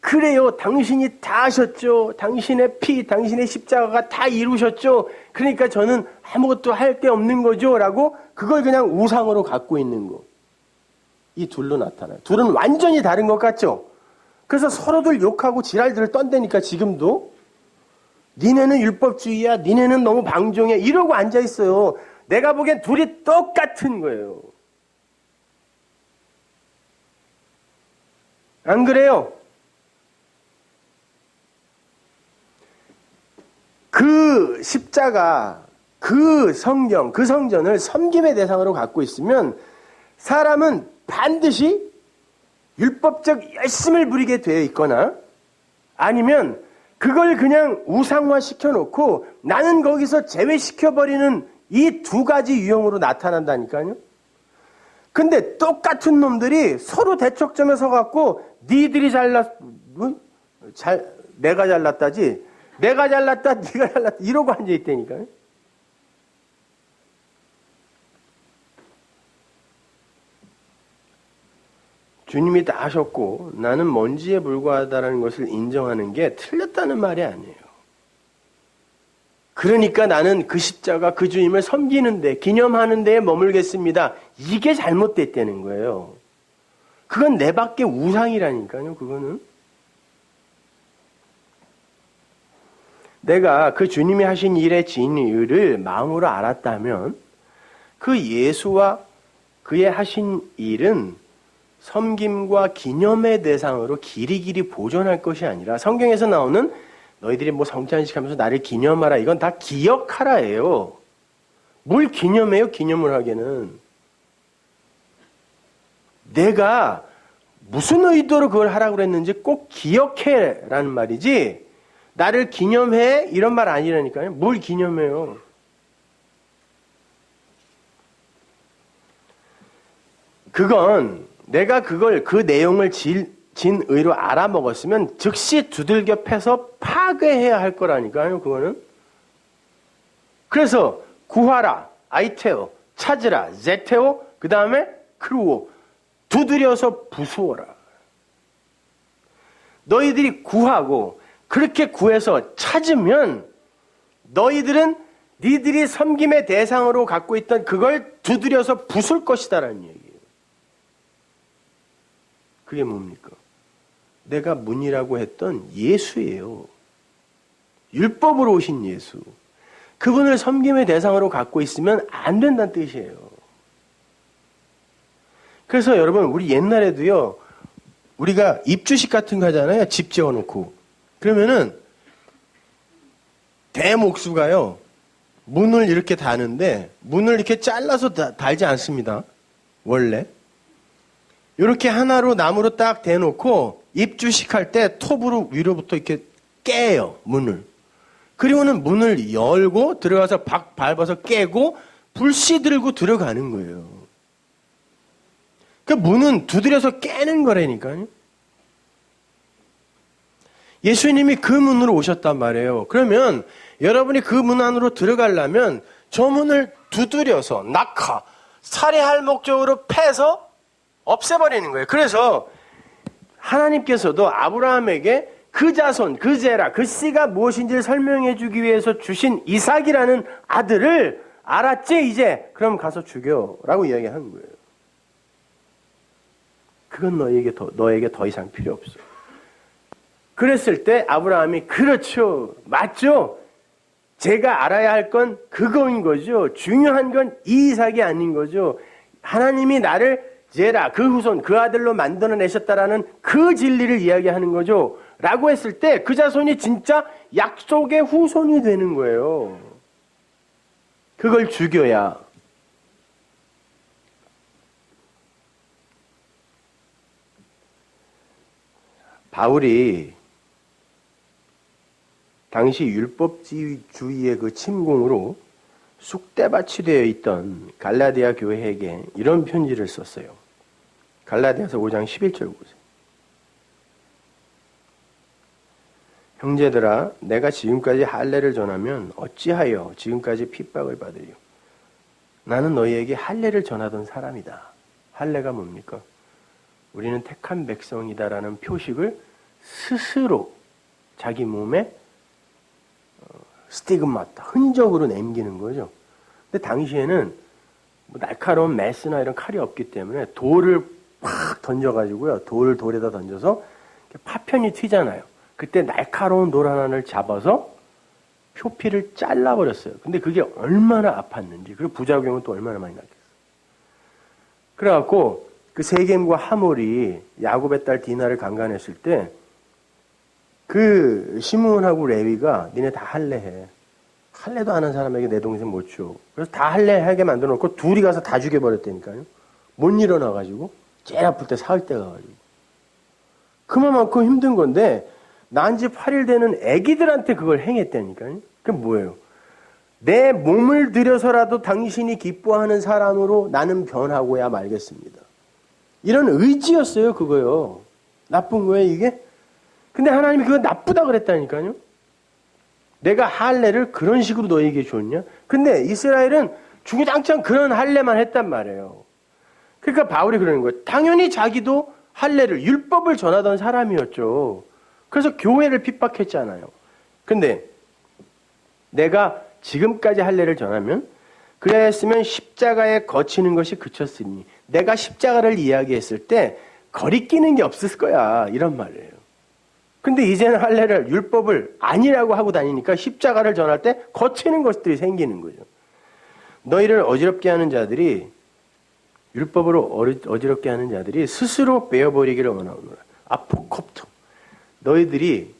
그래요, 당신이 다 하셨죠. 당신의 피, 당신의 십자가가 다 이루셨죠. 그러니까 저는 아무것도 할 게 없는 거죠 라고 그걸 그냥 우상으로 갖고 있는 거. 이 둘로 나타나요. 둘은 완전히 다른 것 같죠. 그래서 서로들 욕하고 지랄들을 떤다니까 지금도. 니네는 율법주의야, 니네는 너무 방종해, 이러고 앉아있어요. 내가 보기엔 둘이 똑같은 거예요. 안 그래요? 그 십자가, 그 성경, 그 성전을 섬김의 대상으로 갖고 있으면 사람은 반드시 율법적 열심을 부리게 되어 있거나, 아니면 그걸 그냥 우상화 시켜놓고 나는 거기서 제외시켜버리는 이 두 가지 유형으로 나타난다니까요. 근데 똑같은 놈들이 서로 대척점에 서갖고 니들이 내가 잘났다지, 내가 잘났다, 네가 잘났다 이러고 앉아있다니까요. 주님이 다 하셨고 나는 먼지에 불과하다는 것을 인정하는 게 틀렸다는 말이 아니에요. 그러니까 나는 그 십자가 그 주님을 섬기는 데, 기념하는 데에 머물겠습니다. 이게 잘못됐다는 거예요. 그건 내 밖에 우상이라니까요. 그거는. 내가 그 주님이 하신 일의 진리를 마음으로 알았다면 그 예수와 그의 하신 일은 섬김과 기념의 대상으로 길이길이 보존할 것이 아니라 성경에서 나오는 너희들이 뭐 성찬식 하면서 나를 기념하라 이건 다 기억하라예요. 뭘 기념해요? 기념을 하기는. 내가 무슨 의도로 그걸 하라고 그랬는지 꼭 기억해라는 말이지 나를 기념해 이런 말 아니라니까요. 뭘 기념해요? 그건 내가 그걸 그 내용을 진의로 알아먹었으면 즉시 두들겨 패서 파괴해야 할 거라니까요. 그거는. 그래서 구하라, 아이테오, 찾으라, 제테오, 그 다음에 크루오, 두드려서 부수어라. 너희들이 구하고 그렇게 구해서 찾으면 너희들은 니들이 섬김의 대상으로 갖고 있던 그걸 두드려서 부술 것이다라는 얘기예요. 그게 뭡니까? 내가 문이라고 했던 예수예요. 율법으로 오신 예수. 그분을 섬김의 대상으로 갖고 있으면 안 된다는 뜻이에요. 그래서 여러분 우리 옛날에도요. 우리가 입주식 같은 거 하잖아요. 집 지어놓고. 그러면은 대목수가요. 문을 이렇게 다는데 문을 이렇게 잘라서 달지 않습니다. 원래. 이렇게 하나로 나무로 딱 대놓고 입주식 할 때 톱으로 위로부터 이렇게 깨요. 문을. 그리고는 문을 열고 들어가서 박 밟아서 깨고 불씨 들고 들어가는 거예요. 그 문은 두드려서 깨는 거라니까요. 예수님이 그 문으로 오셨단 말이에요. 그러면 여러분이 그 문 안으로 들어가려면 저 문을 두드려서 낙하, 살해할 목적으로 패서 없애버리는 거예요. 그래서 하나님께서도 아브라함에게 그 자손, 그 제라, 그 씨가 무엇인지를 설명해 주기 위해서 주신 이삭이라는 아들을 알았지 이제? 그럼 가서 죽여라고 이야기한 거예요. 그건 너에게 더 이상 필요 없어. 그랬을 때 아브라함이 그렇죠. 맞죠. 제가 알아야 할 건 그거인 거죠. 중요한 건 이 이삭이 아닌 거죠. 하나님이 나를 제라, 그 후손, 그 아들로 만들어내셨다라는 그 진리를 이야기하는 거죠. 라고 했을 때 그 자손이 진짜 약속의 후손이 되는 거예요. 그걸 죽여야. 바울이 당시 율법주의의 그 침공으로 쑥대밭이 되어 있던 갈라디아 교회에게 이런 편지를 썼어요. 갈라디아서 5장 11절 보세요. 형제들아, 내가 지금까지 할례를 전하면 어찌하여 지금까지 핍박을 받으리요? 나는 너희에게 할례를 전하던 사람이다. 할례가 뭡니까? 우리는 택한 백성이다라는 표식을 스스로 자기 몸에 스티그마타, 흔적으로 남기는 거죠. 근데 당시에는 뭐 날카로운 메스나 이런 칼이 없기 때문에 돌을 팍 던져가지고요. 돌을 돌에다 던져서 파편이 튀잖아요. 그때 날카로운 돌 하나를 잡아서 표피를 잘라버렸어요. 근데 그게 얼마나 아팠는지, 그리고 부작용은 또 얼마나 많이 났겠어요. 그래갖고 그 세겜과 하몰이 야곱의 딸 디나를 강간했을 때 그 시므온하고 레위가 니네 다 할례해. 할례도 안 한 사람에게 내 동생 못 줘. 그래서 다 할례하게 만들어 놓고 둘이 가서 다 죽여버렸다니까요. 못 일어나가지고 제일 아플 때 사흘 때 가가지고. 그만큼 힘든 건데 난 지 8일 되는 애기들한테 그걸 행했다니까요. 그게 뭐예요? 내 몸을 들여서라도 당신이 기뻐하는 사람으로 나는 변하고야 말겠습니다. 이런 의지였어요, 그거요. 나쁜 거예요, 이게? 근데 하나님이 그거 나쁘다 그랬다니까요. 내가 할례를 그런 식으로 너에게 줬냐? 근데 이스라엘은 주구장창 그런 할례만 했단 말이에요. 그러니까 바울이 그러는 거예요. 당연히 자기도 할례를, 율법을 전하던 사람이었죠. 그래서 교회를 핍박했잖아요. 근데 내가 지금까지 할례를 전하면 그래야 했으면 십자가에 거치는 것이 그쳤으니 내가 십자가를 이야기했을 때 거리끼는 게 없을 거야. 이런 말이에요. 근데 이제는 할례를, 율법을 아니라고 하고 다니니까 십자가를 전할 때 거치는 것들이 생기는 거죠. 너희를 어지럽게 하는 자들이, 율법으로 어지럽게 하는 자들이 스스로 베어버리기를 원하노라. 아포콥토. 너희들이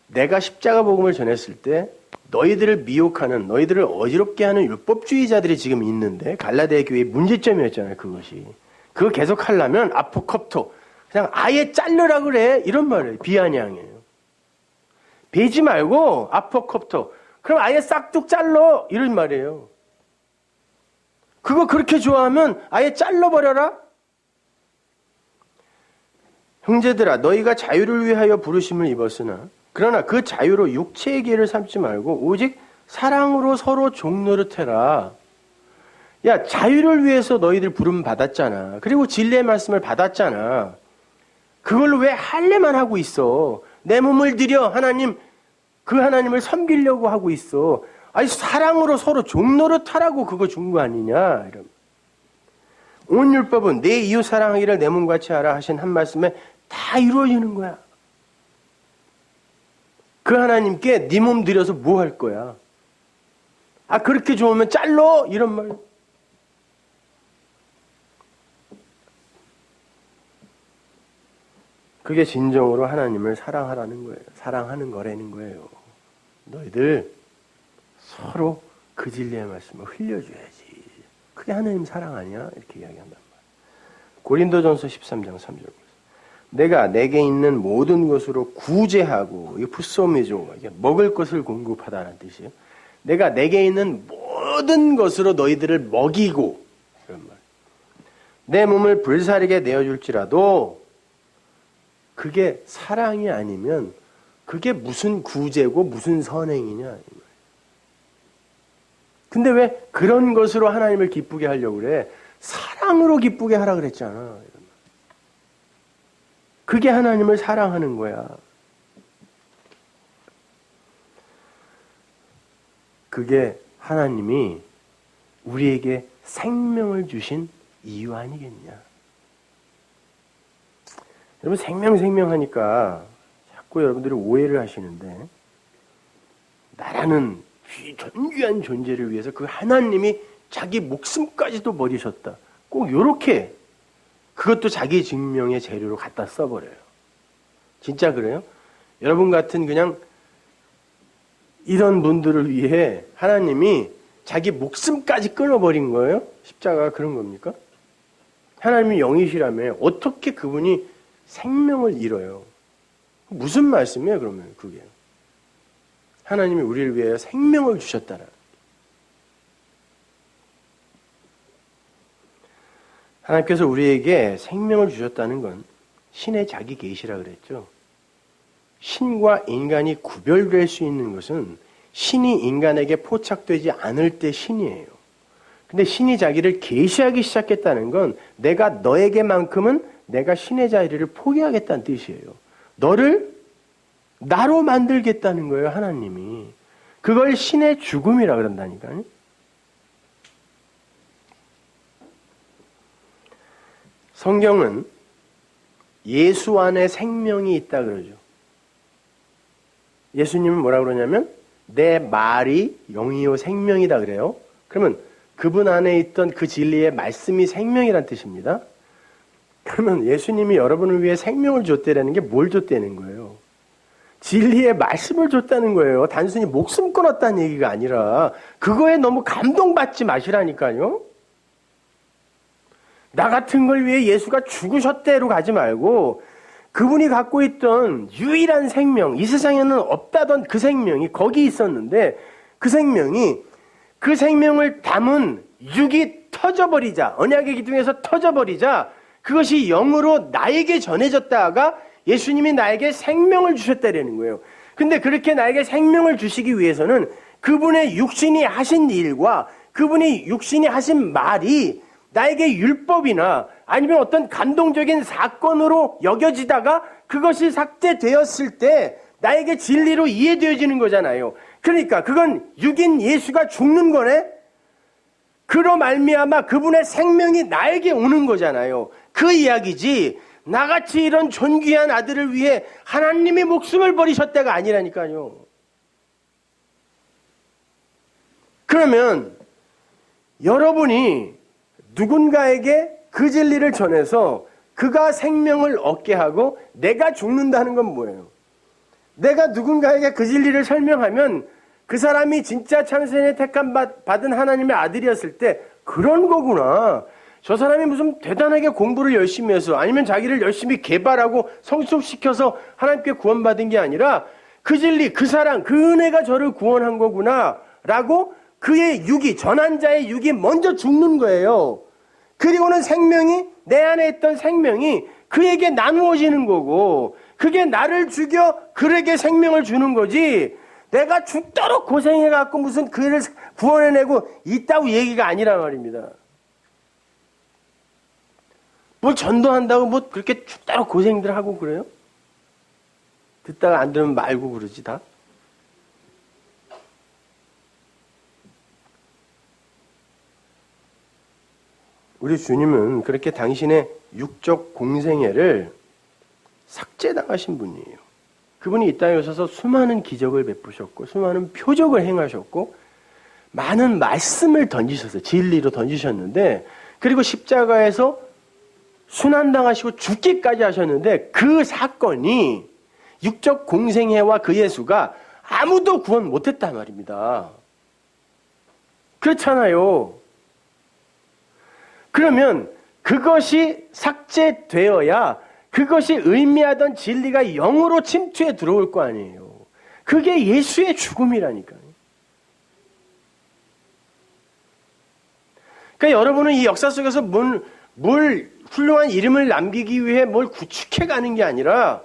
내가 십자가 복음을 전했을 때 너희들을 미혹하는, 너희들을 어지럽게 하는 율법주의자들이 지금 있는데, 갈라디아 교회의 문제점이었잖아요, 그것이. 그거 계속 하려면 아포콥토. 그냥 아예 자르라 그래. 이런 말이에요. 비아냥이에요. 베지 말고 아포콥토. 그럼 아예 싹둑 잘라. 이런 말이에요. 그거 그렇게 좋아하면 아예 잘라버려라. 형제들아, 너희가 자유를 위하여 부르심을 입었으나 그러나 그 자유로 육체의 기회를 삼지 말고 오직 사랑으로 서로 종노릇해라. 야, 자유를 위해서 너희들 부름 받았잖아. 그리고 진리의 말씀을 받았잖아. 그걸로 왜 할례만 하고 있어? 내 몸을 들여 하나님, 그 하나님을 섬기려고 하고 있어. 아니, 사랑으로 서로 종노릇하라고 그거 준 거 아니냐? 이런. 온 율법은 내 이웃 사랑하기를 내 몸같이 하라 하신 한 말씀에 다 이루어지는 거야. 그 하나님께 네 몸 들여서 뭐 할 거야? 아, 그렇게 좋으면 잘러? 이런 말. 그게 진정으로 하나님을 사랑하라는 거예요. 사랑하는 거라는 거예요. 너희들 서로 그 진리의 말씀을 흘려줘야지. 그게 하나님 사랑 아니야? 이렇게 이야기한단 말이에요. 고린도전서 13장 3절. 내가 내게 있는 모든 것으로 구제하고, 이게 푸소미죠. 이게 먹을 것을 공급하다는 뜻이에요. 내가 내게 있는 모든 것으로 너희들을 먹이고, 이런 말. 내 몸을 불사르게 내어줄지라도 그게 사랑이 아니면 그게 무슨 구제고 무슨 선행이냐. 근데 왜 그런 것으로 하나님을 기쁘게 하려고 그래? 사랑으로 기쁘게 하라 그랬잖아. 그게 하나님을 사랑하는 거야. 그게 하나님이 우리에게 생명을 주신 이유 아니겠냐. 여러분, 생명 하니까 자꾸 여러분들이 오해를 하시는데, 나라는 존귀한 존재를 위해서 그 하나님이 자기 목숨까지도 버리셨다. 꼭 요렇게 그것도 자기 증명의 재료로 갖다 써버려요. 진짜 그래요? 여러분 같은 그냥 이런 분들을 위해 하나님이 자기 목숨까지 끊어버린 거예요? 십자가가 그런 겁니까? 하나님이 영이시라며 어떻게 그분이 생명을 잃어요? 무슨 말씀이에요, 그러면 그게? 하나님이 우리를 위하여 생명을 주셨다라. 하나님께서 우리에게 생명을 주셨다는 건 신의 자기 계시라 그랬죠. 신과 인간이 구별될 수 있는 것은 신이 인간에게 포착되지 않을 때 신이에요. 근데 신이 자기를 계시하기 시작했다는 건 내가 너에게만큼은 내가 신의 자리를 포기하겠다는 뜻이에요. 너를 나로 만들겠다는 거예요, 하나님이. 그걸 신의 죽음이라 그런다니까요. 성경은 예수 안에 생명이 있다 그러죠. 예수님은 뭐라 그러냐면 내 말이 영이요 생명이다 그래요. 그러면 그분 안에 있던 그 진리의 말씀이 생명이란 뜻입니다. 그러면 예수님이 여러분을 위해 생명을 줬다는 게 뭘 줬다는 거예요? 진리의 말씀을 줬다는 거예요. 단순히 목숨 끊었다는 얘기가 아니라 그거에 너무 감동받지 마시라니까요. 나 같은 걸 위해 예수가 죽으셨대로 가지 말고 그분이 갖고 있던 유일한 생명, 이 세상에는 없다던 그 생명이 거기 있었는데 그 생명이 그 생명을 담은 육이 터져버리자, 언약의 기둥에서 터져버리자 그것이 영으로 나에게 전해졌다가 예수님이 나에게 생명을 주셨다라는 거예요. 근데 그렇게 나에게 생명을 주시기 위해서는 그분의 육신이 하신 일과 그분이 육신이 하신 말이 나에게 율법이나 아니면 어떤 감동적인 사건으로 여겨지다가 그것이 삭제되었을 때 나에게 진리로 이해되어지는 거잖아요. 그러니까 그건 육인 예수가 죽는 거네? 그로 말미암아 그분의 생명이 나에게 오는 거잖아요. 그 이야기지 나같이 이런 존귀한 아들을 위해 하나님이 목숨을 버리셨다가 아니라니까요. 그러면 여러분이 누군가에게 그 진리를 전해서 그가 생명을 얻게 하고 내가 죽는다는 건 뭐예요? 내가 누군가에게 그 진리를 설명하면 그 사람이 진짜 참선에 택함 받은 하나님의 아들이었을 때 그런 거구나. 저 사람이 무슨 대단하게 공부를 열심히 해서 아니면 자기를 열심히 개발하고 성숙시켜서 하나님께 구원받은 게 아니라 그 진리, 그 사랑, 그 은혜가 저를 구원한 거구나 라고 그의 육이, 전환자의 육이 먼저 죽는 거예요. 그리고는 생명이, 내 안에 있던 생명이 그에게 나누어지는 거고 그게 나를 죽여 그에게 생명을 주는 거지 내가 죽도록 고생해갖고 무슨 그를 구원해내고 있다고 얘기가 아니란 말입니다. 뭘 전도한다고 뭐 그렇게 죽도록 고생들 하고 그래요? 듣다가 안 들으면 말고 그러지 다? 우리 주님은 그렇게 당신의 육적 공생애를 삭제당하신 분이에요. 그분이 이 땅에 오셔서 수많은 기적을 베푸셨고 수많은 표적을 행하셨고 많은 말씀을 던지셨어요. 진리로 던지셨는데 그리고 십자가에서 순환당하시고 죽기까지 하셨는데 그 사건이 육적 공생애와 그 예수가 아무도 구원 못했단 말입니다. 그렇잖아요. 그러면 그것이 삭제되어야 그것이 의미하던 진리가 영으로 침투해 들어올 거 아니에요. 그게 예수의 죽음이라니까요. 그러니까 여러분은 이 역사 속에서 뭘 훌륭한 이름을 남기기 위해 뭘 구축해 가는 게 아니라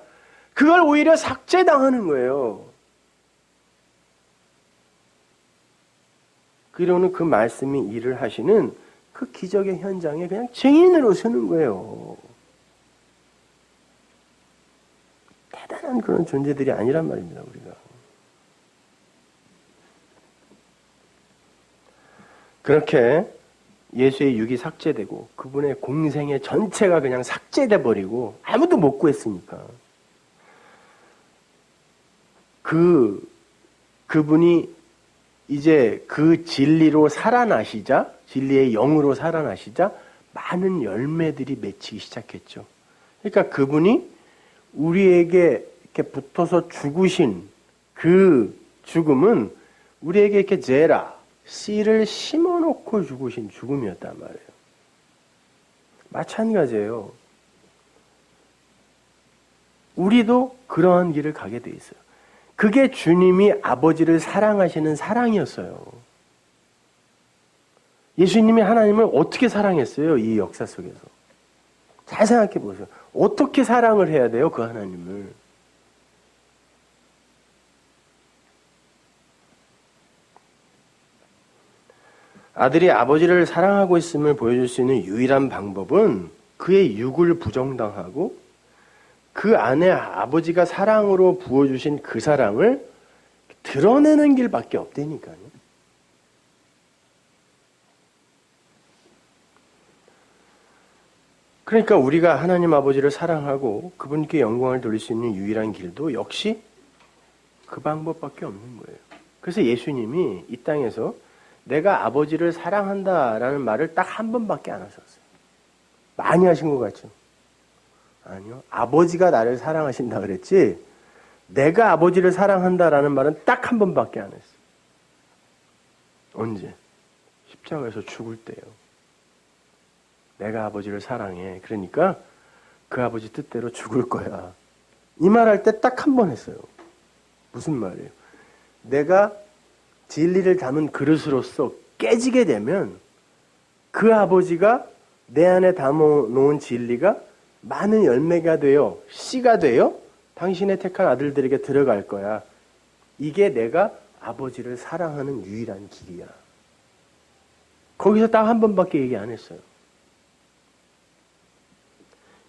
그걸 오히려 삭제당하는 거예요. 그러는 그 말씀이 일을 하시는 그 기적의 현장에 그냥 증인으로 서는 거예요. 대단한 그런 존재들이 아니란 말입니다, 우리가. 그렇게 예수의 육이 삭제되고 그분의 공생의 전체가 그냥 삭제돼 버리고 아무도 못 구했으니까 그분이 이제 그 진리로 살아나시자 진리의 영으로 살아나시자 많은 열매들이 맺히기 시작했죠. 그러니까 그분이 우리에게 이렇게 붙어서 죽으신 그 죽음은 우리에게 이렇게 제라 씨를 심어놓고 죽으신 죽음이었단 말이에요. 마찬가지예요. 우리도 그러한 길을 가게 돼 있어요. 그게 주님이 아버지를 사랑하시는 사랑이었어요. 예수님이 하나님을 어떻게 사랑했어요? 이 역사 속에서. 잘 생각해 보세요. 어떻게 사랑을 해야 돼요? 그 하나님을. 아들이 아버지를 사랑하고 있음을 보여줄 수 있는 유일한 방법은 그의 육을 부정당하고 그 안에 아버지가 사랑으로 부어주신 그 사랑을 드러내는 길밖에 없다니까요. 그러니까 우리가 하나님 아버지를 사랑하고 그분께 영광을 돌릴 수 있는 유일한 길도 역시 그 방법밖에 없는 거예요. 그래서 예수님이 이 땅에서 내가 아버지를 사랑한다라는 말을 딱 한 번밖에 안 하셨어요. 많이 하신 것 같죠? 아니요. 아버지가 나를 사랑하신다 그랬지 내가 아버지를 사랑한다라는 말은 딱 한 번밖에 안 했어요. 언제? 십자가에서 죽을 때요. 내가 아버지를 사랑해. 그러니까 그 아버지 뜻대로 죽을 거야. 이 말할 때 딱 한 번 했어요. 무슨 말이에요? 내가 진리를 담은 그릇으로서 깨지게 되면 그 아버지가 내 안에 담아놓은 진리가 많은 열매가 되어 씨가 되어 당신의 택한 아들들에게 들어갈 거야. 이게 내가 아버지를 사랑하는 유일한 길이야. 거기서 딱 한 번밖에 얘기 안 했어요.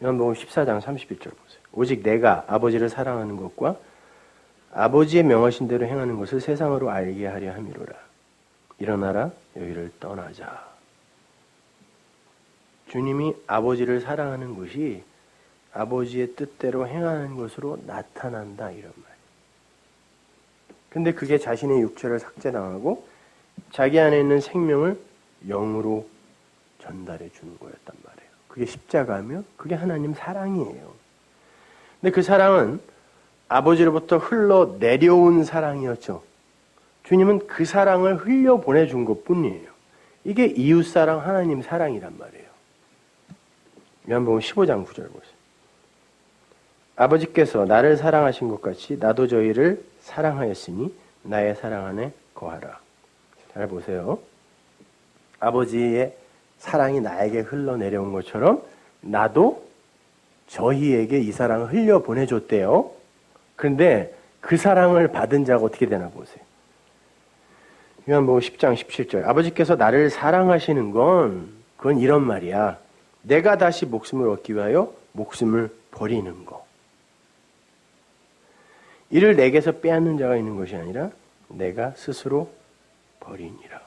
요한복음 14장 31절 보세요. 오직 내가 아버지를 사랑하는 것과 아버지의 명하신 대로 행하는 것을 세상으로 알게 하려 함이로라. 일어나라, 여기를 떠나자. 주님이 아버지를 사랑하는 것이 아버지의 뜻대로 행하는 것으로 나타난다, 이런 말. 근데 그게 자신의 육체를 삭제당하고 자기 안에 있는 생명을 영으로 전달해 주는 거였단 말이에요. 그게 십자가며 그게 하나님 사랑이에요. 근데 그 사랑은 아버지로부터 흘러 내려온 사랑이었죠. 주님은 그 사랑을 흘려 보내준 것뿐이에요. 이게 이웃사랑, 하나님 사랑이란 말이에요. 요한복음 15장 9절 보세요. 아버지께서 나를 사랑하신 것 같이 나도 저희를 사랑하였으니 나의 사랑 안에 거하라. 잘 보세요. 아버지의 사랑이 나에게 흘러내려온 것처럼 나도 저희에게 이 사랑을 흘려 보내줬대요. 그런데 그 사랑을 받은 자가 어떻게 되나 보세요. 요한복음 10장 17절. 아버지께서 나를 사랑하시는 건 그건 이런 말이야. 내가 다시 목숨을 얻기 위하여 목숨을 버리는 거. 이를 내게서 빼앗는 자가 있는 것이 아니라 내가 스스로 버리니라.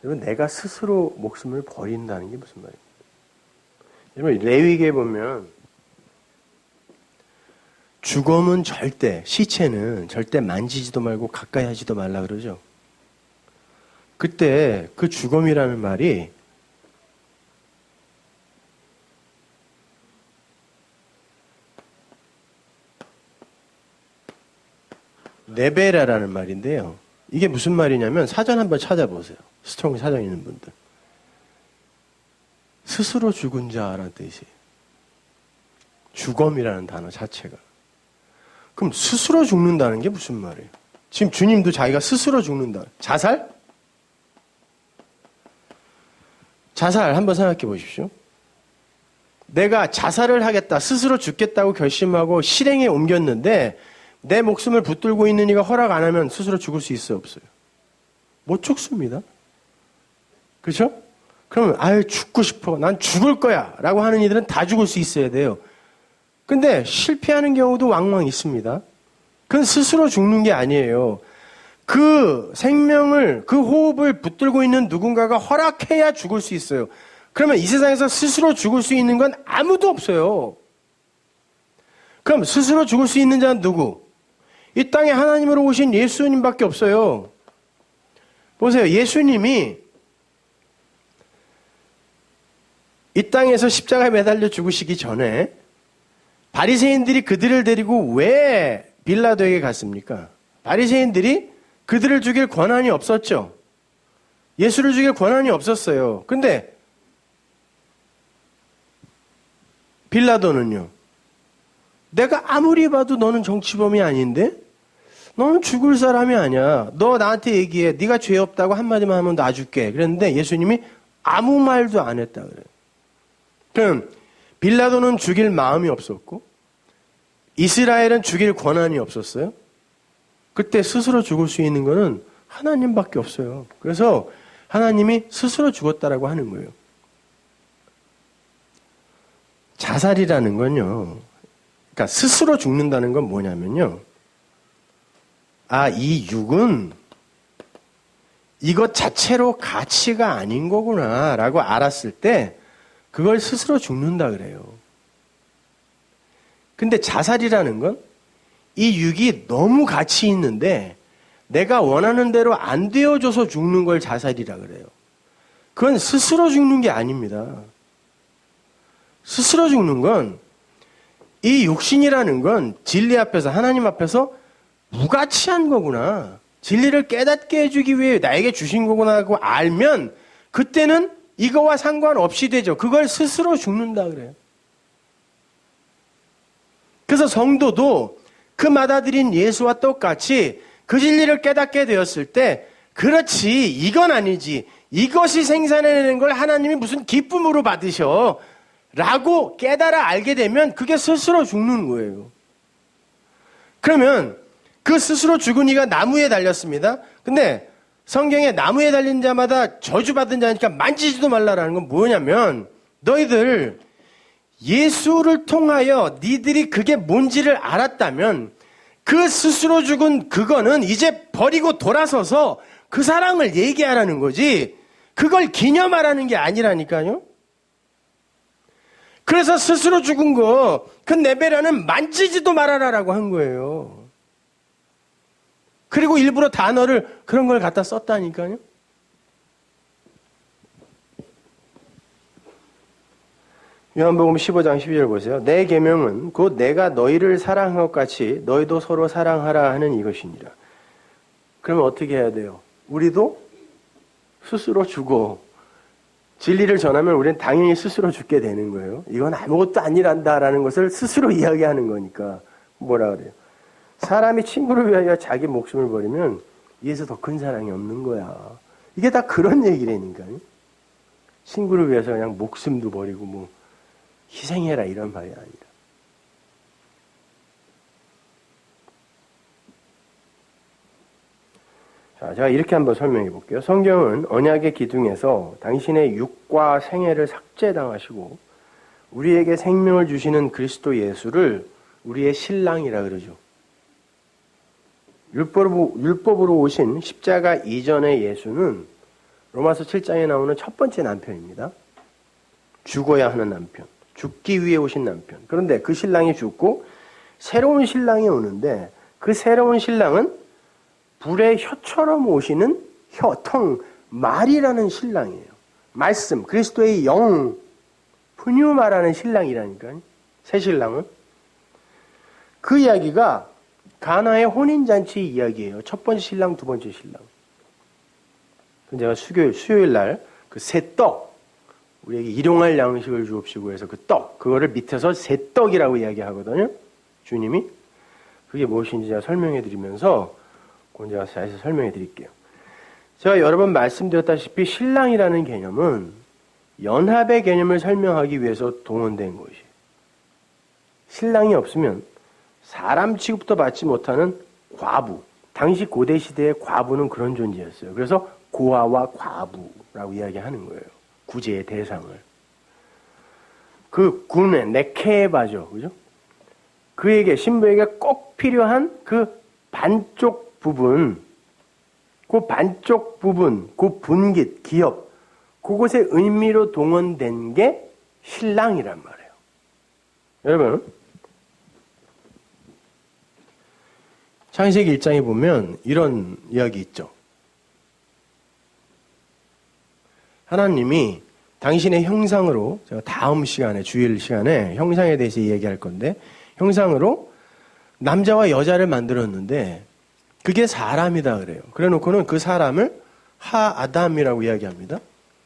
여러분, 내가 스스로 목숨을 버린다는 게 무슨 말입니까? 여러분, 레위기에 보면 죽음은 절대, 시체는 절대 만지지도 말고 가까이 하지도 말라 그러죠. 그때 그 죽음이라는 말이 네베라라는 말인데요. 이게 무슨 말이냐면 사전 한번 찾아보세요. 스트롱 사전 있는 분들. 스스로 죽은 자라는 뜻이에요. 죽음이라는 단어 자체가. 그럼 스스로 죽는다는 게 무슨 말이에요? 지금 주님도 자기가 스스로 죽는다. 자살? 자살 한번 생각해 보십시오. 내가 자살을 하겠다, 스스로 죽겠다고 결심하고 실행에 옮겼는데 내 목숨을 붙들고 있는 이가 허락 안 하면 스스로 죽을 수 있어요, 없어요? 못 죽습니다. 그렇죠? 그러면 아유 죽고 싶어, 난 죽을 거야 라고 하는 이들은 다 죽을 수 있어야 돼요. 근데 실패하는 경우도 왕왕 있습니다. 그건 스스로 죽는 게 아니에요. 그 생명을, 그 호흡을 붙들고 있는 누군가가 허락해야 죽을 수 있어요. 그러면 이 세상에서 스스로 죽을 수 있는 건 아무도 없어요. 그럼 스스로 죽을 수 있는 자는 누구? 이 땅에 하나님으로 오신 예수님밖에 없어요. 보세요. 예수님이 이 땅에서 십자가에 매달려 죽으시기 전에 바리새인들이 그들을 데리고 왜 빌라도에게 갔습니까? 바리새인들이 그들을 죽일 권한이 없었죠. 예수를 죽일 권한이 없었어요. 근데 빌라도는요. 내가 아무리 봐도 너는 정치범이 아닌데? 너는 죽을 사람이 아니야. 너 나한테 얘기해. 네가 죄 없다고 한마디만 하면 놔줄게. 그랬는데 예수님이 아무 말도 안 했다 그래요. 그럼 빌라도는 죽일 마음이 없었고 이스라엘은 죽일 권한이 없었어요. 그때 스스로 죽을 수 있는 거는 하나님밖에 없어요. 그래서 하나님이 스스로 죽었다라고 하는 거예요. 자살이라는 건요. 그러니까 스스로 죽는다는 건 뭐냐면요. 아, 이 육은 이것 자체로 가치가 아닌 거구나 라고 알았을 때 그걸 스스로 죽는다 그래요. 근데 자살이라는 건 이 육이 너무 가치 있는데 내가 원하는 대로 안 되어줘서 죽는 걸 자살이라 그래요. 그건 스스로 죽는 게 아닙니다. 스스로 죽는 건 이 육신이라는 건 진리 앞에서, 하나님 앞에서 무가치한 거구나. 진리를 깨닫게 해주기 위해 나에게 주신 거구나 하고 알면 그때는 이거와 상관없이 되죠. 그걸 스스로 죽는다 그래요. 그래서 성도도 그 받아들인 예수와 똑같이 그 그 진리를 깨닫게 되었을 때, 그렇지, 이건 아니지. 이것이 생산해내는 걸 하나님이 무슨 기쁨으로 받으셔. 라고 깨달아 알게 되면 그게 스스로 죽는 거예요. 그러면 그 스스로 죽은 이가 나무에 달렸습니다. 근데 성경에 나무에 달린 자마다 저주받은 자니까 만지지도 말라라는 건 뭐냐면, 너희들 예수를 통하여 니들이 그게 뭔지를 알았다면 그 스스로 죽은 그거는 이제 버리고 돌아서서 그 사랑을 얘기하라는 거지, 그걸 기념하라는 게 아니라니까요. 그래서 스스로 죽은 거, 그 네베라는 만지지도 말아라라고 한 거예요. 그리고 일부러 단어를 그런 걸 갖다 썼다니까요. 요한복음 15장 12절 보세요. 내 계명은 곧 내가 너희를 사랑한 것 같이 너희도 서로 사랑하라 하는 이것이니라. 그러면 어떻게 해야 돼요? 우리도 스스로 죽어. 진리를 전하면 우리는 당연히 스스로 죽게 되는 거예요. 이건 아무것도 아니란다라는 것을 스스로 이야기하는 거니까. 뭐라 그래요? 사람이 친구를 위하여 자기 목숨을 버리면 이에서 더 큰 사랑이 없는 거야. 이게 다 그런 얘기라니까요. 친구를 위해서 그냥 목숨도 버리고 뭐 희생해라 이런 말이 아니라. 자, 제가 이렇게 한번 설명해 볼게요. 성경은 언약의 기둥에서 당신의 육과 생애를 삭제당하시고 우리에게 생명을 주시는 그리스도 예수를 우리의 신랑이라 그러죠. 율법으로 오신 십자가 이전의 예수는 로마서 7장에 나오는 첫 번째 남편입니다. 죽어야 하는 남편. 죽기 위해 오신 남편. 그런데 그 신랑이 죽고 새로운 신랑이 오는데 그 새로운 신랑은 불의 혀처럼 오시는 말이라는 신랑이에요. 말씀, 그리스도의 영, 푸뉴마라는 신랑이라니까요. 새 신랑은. 그 이야기가 가나의 혼인잔치 이야기예요. 첫 번째 신랑, 두 번째 신랑. 제가 수요일 날 그 새 떡, 우리에게 일용할 양식을 주옵시고 해서 그 떡, 그거를 밑에서 새 떡이라고 이야기하거든요. 주님이. 그게 무엇인지 제가 설명해 드리면서 그건 제가 자세히 설명해 드릴게요. 제가 여러 번 말씀드렸다시피 신랑이라는 개념은 연합의 개념을 설명하기 위해서 동원된 것이에요. 신랑이 없으면 사람 취급도 받지 못하는 과부. 당시 고대 시대의 과부는 그런 존재였어요. 그래서 고아와 과부라고 이야기하는 거예요. 구제의 대상을. 그 군의 네케바죠. 그죠? 그에게, 신부에게 꼭 필요한 그 반쪽 부분, 그 분깃, 기업, 그곳의 의미로 동원된 게 신랑이란 말이에요. 여러분, 창세기 1장에 보면 이런 이야기 있죠. 하나님이 당신의 형상으로, 제가 다음 시간에, 주일 시간에 형상에 대해서 이야기할 건데, 형상으로 남자와 여자를 만들었는데 그게 사람이다 그래요. 그래 놓고는 그 사람을 하아담이라고 이야기합니다.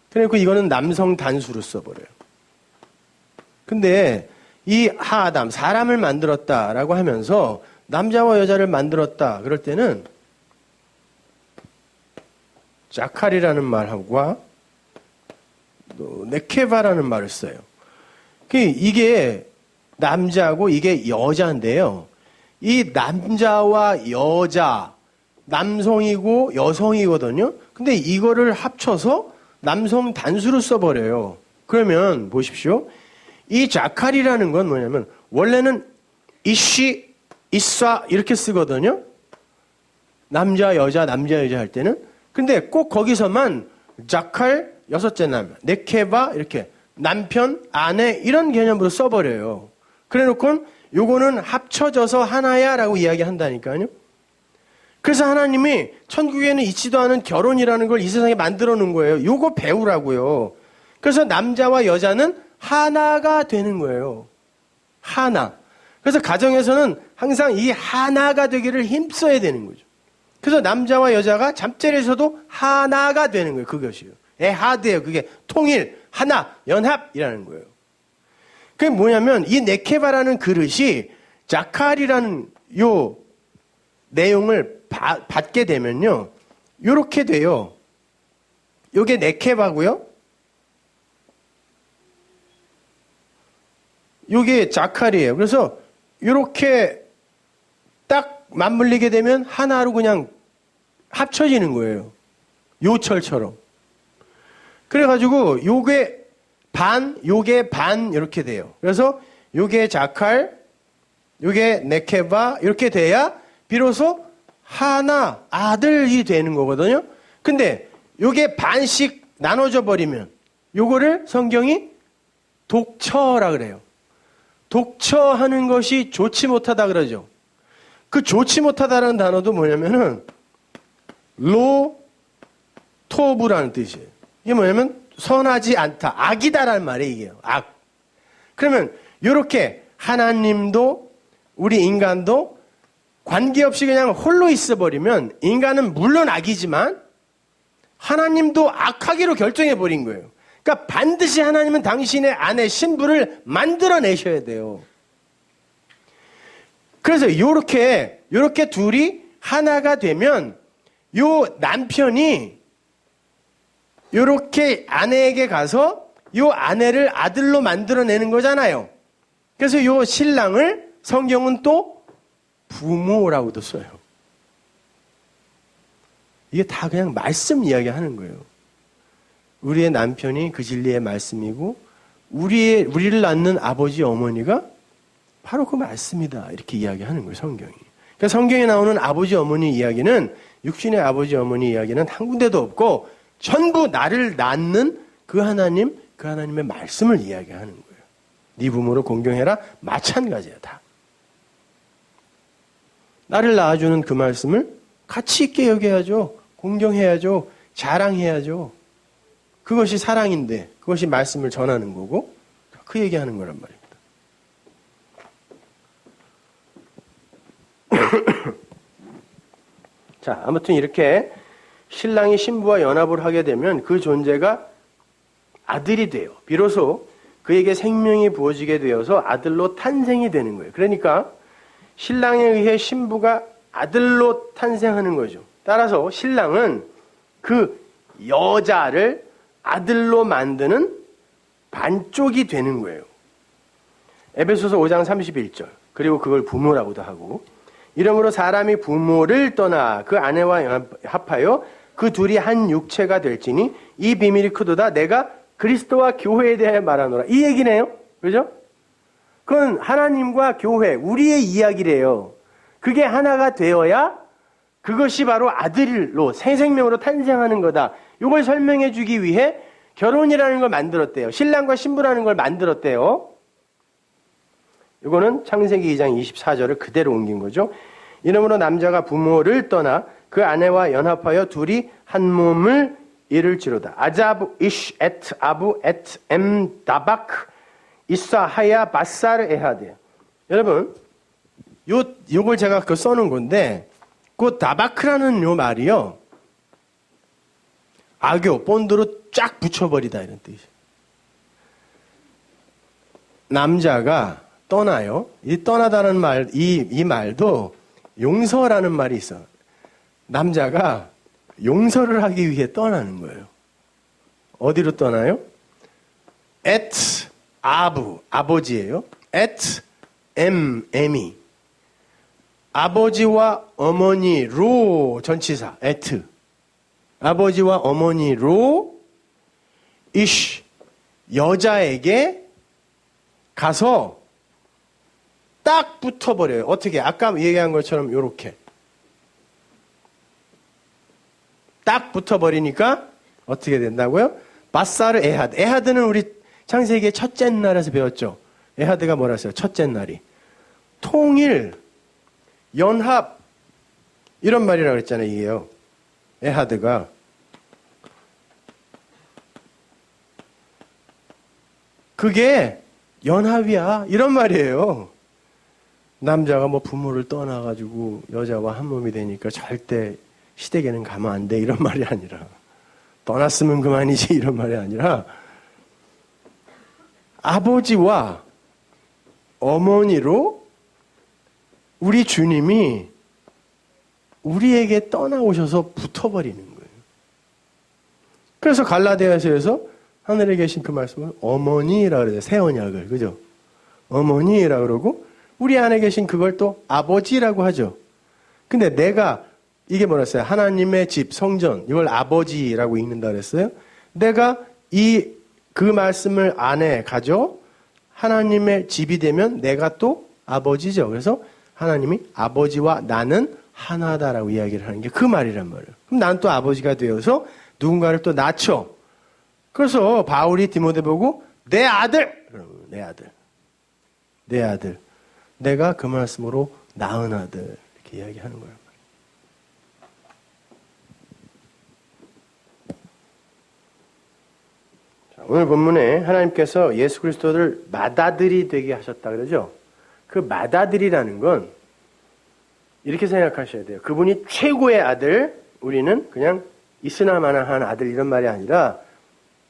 그래 놓고 이거는 남성 단수로 써버려요. 근데 이 하아담, 사람을 만들었다라고 하면서 남자와 여자를 만들었다 그럴 때는 자칼이라는 말과 네케바라는 말을 써요. 이게 남자고 이게 여자인데요. 이 남자와 여자, 남성이고 여성이거든요. 근데 이거를 합쳐서 남성 단수로 써버려요. 그러면 보십시오. 이 자칼이라는 건 뭐냐면 원래는 이쉬, 이쏴 이렇게 쓰거든요. 남자, 여자 할 때는. 근데 꼭 거기서만 자칼, 여섯째 남, 네케바 이렇게 남편, 아내 이런 개념으로 써버려요. 그래놓고 요거는 합쳐져서 하나야라고 이야기한다니까요. 그래서 하나님이 천국에는 있지도 않은 결혼이라는 걸 이 세상에 만들어 놓은 거예요. 요거 배우라고요. 그래서 남자와 여자는 하나가 되는 거예요. 하나. 그래서 가정에서는 항상 이 하나가 되기를 힘써야 되는 거죠. 그래서 남자와 여자가 잠자리에서도 하나가 되는 거예요. 그것이요. 에하드예요. 그게 통일, 하나, 연합이라는 거예요. 그게 뭐냐면 이 네케바라는 그릇이 자칼이라는 요 내용을 받게 되면요. 요렇게 돼요. 요게 네케바고요. 요게 자칼이에요. 그래서 요렇게 딱 맞물리게 되면 하나로 그냥 합쳐지는 거예요. 요철처럼. 그래가지고 요게 반, 요게 반 이렇게 돼요. 그래서 요게 자칼, 요게 네케바 이렇게 돼야 비로소 하나 아들이 되는 거거든요. 근데 요게 반씩 나눠져 버리면 요거를 성경이 독처라 그래요. 독처하는 것이 좋지 못하다 그러죠. 그 좋지 못하다라는 단어도 뭐냐면은 로토브라는 뜻이에요. 이게 뭐냐면 선하지 않다. 악이다라는 말이에요. 이게 악. 그러면 이렇게 하나님도 우리 인간도 관계없이 그냥 홀로 있어버리면 인간은 물론 악이지만 하나님도 악하기로 결정해버린 거예요. 그러니까 반드시 하나님은 당신의 아내 신부를 만들어내셔야 돼요. 그래서 요렇게 둘이 하나가 되면 요 남편이 요렇게 아내에게 가서 요 아내를 아들로 만들어내는 거잖아요. 그래서 요 신랑을 성경은 또 부모라고도 써요. 이게 다 그냥 말씀 이야기 하는 거예요. 우리의 남편이 그 진리의 말씀이고 우리를 낳는 아버지 어머니가 바로 그 말씀이다. 이렇게 이야기하는 거예요. 성경이. 그러니까 성경에 나오는 아버지 어머니 이야기는 육신의 아버지 어머니 이야기는 한 군데도 없고 전부 나를 낳는 그 하나님, 그 하나님의 말씀을 이야기하는 거예요. 네 부모를 공경해라. 마찬가지야 다. 나를 낳아주는 그 말씀을 가치 있게 여겨야죠. 공경해야죠. 자랑해야죠. 그것이 사랑인데 그것이 말씀을 전하는 거고 그 얘기하는 거란 말입니다. 자, 아무튼 이렇게 신랑이 신부와 연합을 하게 되면 그 존재가 아들이 돼요. 비로소 그에게 생명이 부어지게 되어서 아들로 탄생이 되는 거예요. 그러니까 신랑에 의해 신부가 아들로 탄생하는 거죠. 따라서 신랑은 그 여자를 아들로 만드는 반쪽이 되는 거예요. 에베소서 5장 31절. 그리고 그걸 부모라고도 하고 이러므로 사람이 부모를 떠나 그 아내와 합하여 그 둘이 한 육체가 될지니 이 비밀이 크도다. 내가 그리스도와 교회에 대해 말하노라. 이 얘기네요. 그죠? 그건 하나님과 교회, 우리의 이야기래요. 그게 하나가 되어야 그것이 바로 아들로 새 생명으로 탄생하는 거다. 이걸 설명해 주기 위해 결혼이라는 걸 만들었대요. 신랑과 신부라는 걸 만들었대요. 이거는 창세기 2장 24절을 그대로 옮긴 거죠. 이러므로 남자가 부모를 떠나 그 아내와 연합하여 둘이 한 몸을 이룰지로다. 아자브 이쉬 에트 아부 에트 엠 다바크 이사 하야 바사르 에하드. 여러분, 요걸 제가 써놓은 건데 그 다바크라는 요 말이요. 악교, 본드로 쫙 붙여버리다 이런 뜻이에요. 남자가 떠나요. 이 떠나다는 말, 이 말도 용서라는 말이 있어. 남자가 용서를 하기 위해 떠나는 거예요. 어디로 떠나요? at 아부, 아버지예요. at em이 아버지와 어머니로 전치사 at 아버지와 어머니로 이쉬 여자에게 가서 딱 붙어버려요. 어떻게? 아까 얘기한 것처럼 요렇게 딱 붙어버리니까 어떻게 된다고요? 바사르 에하드. 에하드는 우리 창세기의 첫째 날에서 배웠죠. 에하드가 뭐라 했어요? 첫째 날이. 통일, 연합 이런 말이라고 그랬잖아요. 이게요. 에하드가. 그게 연합이야. 이런 말이에요. 남자가 뭐 부모를 떠나가지고 여자와 한 몸이 되니까 절대 시댁에는 가면 안 돼. 이런 말이 아니라 떠났으면 그만이지. 이런 말이 아니라 아버지와 어머니로 우리 주님이 우리에게 떠나오셔서 붙어버리는 거예요. 그래서 갈라디아서에서 하늘에 계신 그 말씀을 어머니라 그래요. 새 언약을. 그죠? 어머니라 그러고 우리 안에 계신 그걸 또 아버지라고 하죠. 근데 내가 이게 뭐랬어요? 하나님의 집, 성전, 이걸 아버지라고 읽는다 그랬어요. 내가 그 말씀을 안에 가져 하나님의 집이 되면 내가 또 아버지죠. 그래서 하나님이 아버지와 나는 하나다라고 이야기를 하는 게 그 말이란 말이에요. 그럼 난 또 아버지가 되어서 누군가를 또 낳죠. 그래서 바울이 디모데 보고 내 아들! 내 아들. 내 아들. 내가 그 말씀으로 낳은 아들. 이렇게 이야기하는 거예요. 오늘 본문에 하나님께서 예수 그리스도를 맏아들이 되게 하셨다 그러죠. 그 맏아들이라는 건 이렇게 생각하셔야 돼요. 그분이 최고의 아들, 우리는 그냥 있으나 마나한 아들 이런 말이 아니라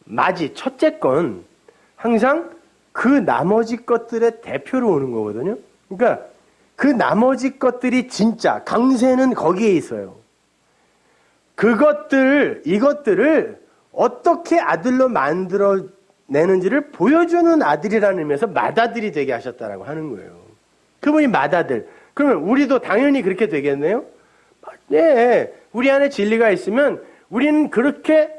맏이 첫째 건 항상 그 나머지 것들의 대표로 오는 거거든요. 그러니까 그 나머지 것들이 진짜 강세는 거기에 있어요. 이것들을 어떻게 아들로 만들어내는지를 보여주는 아들이라는 의미에서 맏아들이 되게 하셨다라고 하는 거예요. 그분이 맏아들. 그러면 우리도 당연히 그렇게 되겠네요? 네. 우리 안에 진리가 있으면 우리는 그렇게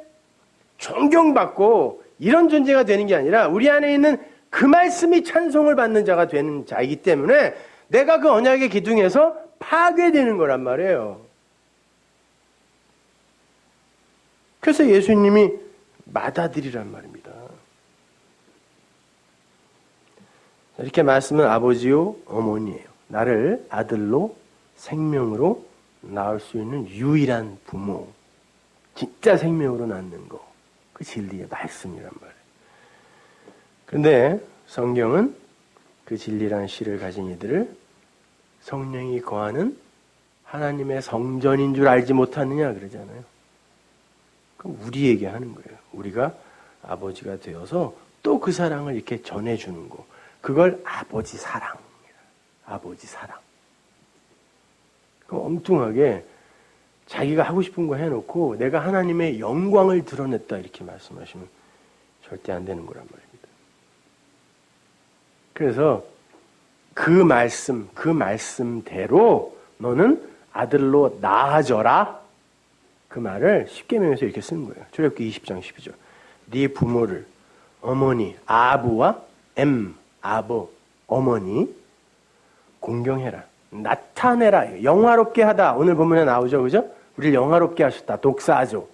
존경받고 이런 존재가 되는 게 아니라 우리 안에 있는 그 말씀이 찬송을 받는 자가 되는 자이기 때문에 내가 그 언약의 기둥에서 파괴되는 거란 말이에요. 그래서 예수님이 맏아들이란 말입니다. 이렇게 말씀은 아버지요 어머니예요. 나를 아들로 생명으로 낳을 수 있는 유일한 부모. 진짜 생명으로 낳는 거. 그 진리의 말씀이란 말이에요. 그런데 성경은 그 진리란 씨를 가진 이들을 성령이 거하는 하나님의 성전인 줄 알지 못하느냐 그러잖아요. 그럼 우리에게 하는 거예요. 우리가 아버지가 되어서 또 그 사랑을 이렇게 전해주는 거. 그걸 아버지 사랑. 아버지 사랑. 그 엉뚱하게 자기가 하고 싶은 거 해놓고 내가 하나님의 영광을 드러냈다 이렇게 말씀하시면 절대 안 되는 거란 말입니다. 그래서 그 말씀대로 너는 아들로 낳아져라. 그 말을 십계명에서 이렇게 쓰는 거예요. 출애굽기 20장 12절. 네 부모를 어머니 아부와 아버 어머니 공경해라. 나타내라. 영화롭게 하다. 오늘 본문에 나오죠. 그죠? 우리를 영화롭게 하셨다. 독사하죠.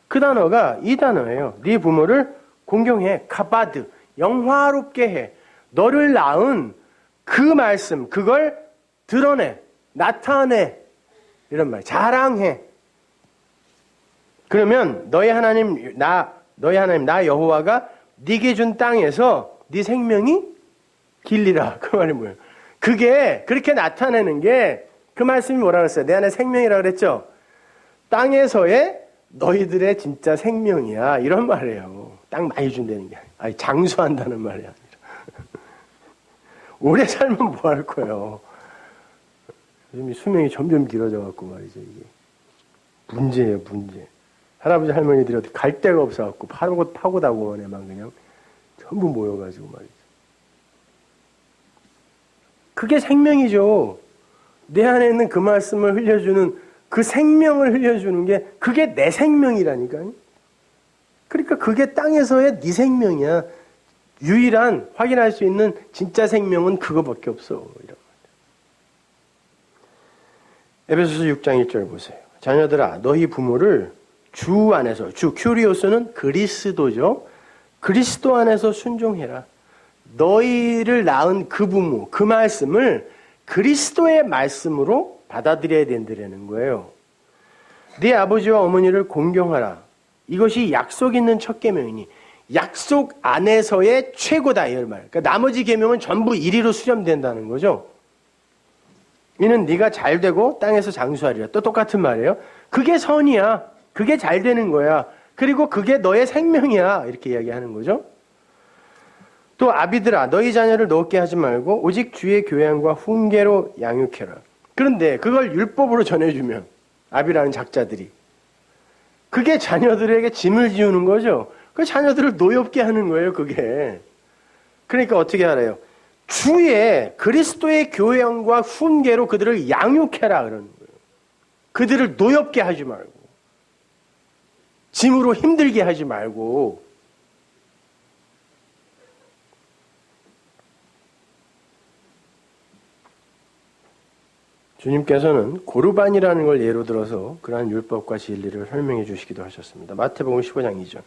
그 단어가 이 단어예요. 네 부모를 공경해. 카바드. 영화롭게 해. 너를 낳은 그 말씀 그걸 드러내. 나타내. 이런 말. 자랑해. 그러면 너희 하나님 나 여호와가 네게 준 땅에서 네 생명이 길리라. 그 말이 뭐예요? 그게 그렇게 나타내는 게 그 말씀이 뭐라 그랬어요? 내 안에 생명이라 그랬죠? 땅에서의 너희들의 진짜 생명이야. 이런 말이에요. 땅 많이 준다는 게 아니 장수한다는 말이 아니라. 오래 살면 뭐 할 거예요? 요즘 수명이 점점 길어져 갖고 말이죠. 이게 문제예요, 문제. 할아버지 할머니들이 어떻게 갈 데가 없어 갖고 파고다고원에만 그냥 전부 모여가지고 말이죠. 그게 생명이죠. 내 안에 있는 그 말씀을 흘려주는 그 생명을 흘려주는 게 그게 내 생명이라니까요. 그러니까 그게 땅에서의 네 생명이야. 유일한 확인할 수 있는 진짜 생명은 그거밖에 없어. 이런 에베소서 6장 1절 보세요. 자녀들아 너희 부모를 주 안에서 큐리오스는 그리스도죠. 그리스도 안에서 순종해라. 너희를 낳은 그 부모, 그 말씀을 그리스도의 말씀으로 받아들여야 된다는 거예요. 네 아버지와 어머니를 공경하라. 이것이 약속 있는 첫 계명이니 약속 안에서의 최고다 이 말. 그러니까 나머지 계명은 전부 이리로 수렴된다는 거죠. 이는 네가 잘 되고 땅에서 장수하리라. 또 똑같은 말이에요. 그게 선이야. 그게 잘 되는 거야. 그리고 그게 너의 생명이야. 이렇게 이야기하는 거죠. 또 아비들아 너희 자녀를 노게 하지 말고 오직 주의 교양과 훈계로 양육해라. 그런데 그걸 율법으로 전해주면 아비라는 작자들이. 그게 자녀들에게 짐을 지우는 거죠. 그 자녀들을 노엽게 하는 거예요, 그게. 그러니까 어떻게 하래요? 주의 그리스도의 교양과 훈계로 그들을 양육해라 그러는 거예요. 그들을 노엽게 하지 말고 짐으로 힘들게 하지 말고. 주님께서는 고르반이라는 걸 예로 들어서 그러한 율법과 진리를 설명해 주시기도 하셨습니다. 마태복음 15장 2절.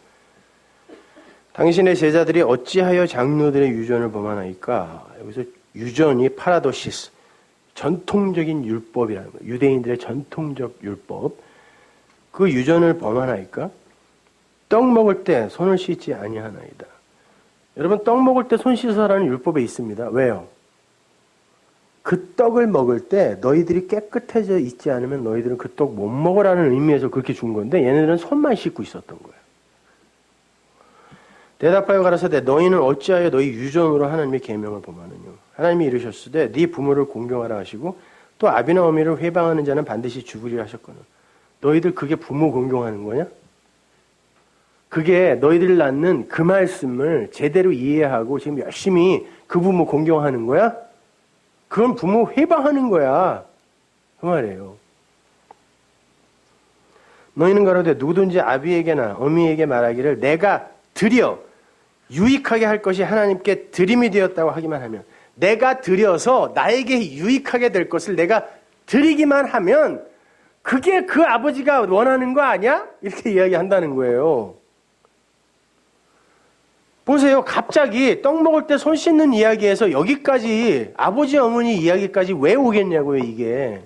당신의 제자들이 어찌하여 장로들의 유전을 범하나이까? 여기서 유전이 파라도시스, 전통적인 율법이라는 거예요. 유대인들의 전통적 율법. 그 유전을 범하나이까? 떡 먹을 때 손을 씻지 아니하나이다. 여러분, 떡 먹을 때 손 씻어라는 율법에 있습니다. 왜요? 그 떡을 먹을 때 너희들이 깨끗해져 있지 않으면 너희들은 그 떡 못 먹으라는 의미에서 그렇게 준 건데 얘네들은 손만 씻고 있었던 거예요. 대답하여 가라사대 너희는 어찌하여 너희 유전으로 하나님의 계명을 범하느냐. 하나님이 이르셨으되 네 부모를 공경하라 하시고 또 아비나 어미를 회방하는 자는 반드시 죽으리라 하셨거늘. 너희들 그게 부모 공경하는 거냐? 그게 너희들 낳는 그 말씀을 제대로 이해하고 지금 열심히 그 부모 공경하는 거야? 그건 부모 회방하는 거야. 그 말이에요. 너희는 가로되 누구든지 아비에게나 어미에게 말하기를 내가 드려 유익하게 할 것이 하나님께 드림이 되었다고 하기만 하면, 내가 드려서 나에게 유익하게 될 것을 내가 드리기만 하면 그게 그 아버지가 원하는 거 아니야? 이렇게 이야기한다는 거예요. 보세요. 갑자기 떡 먹을 때 손 씻는 이야기에서 여기까지 아버지 어머니 이야기까지 왜 오겠냐고요, 이게.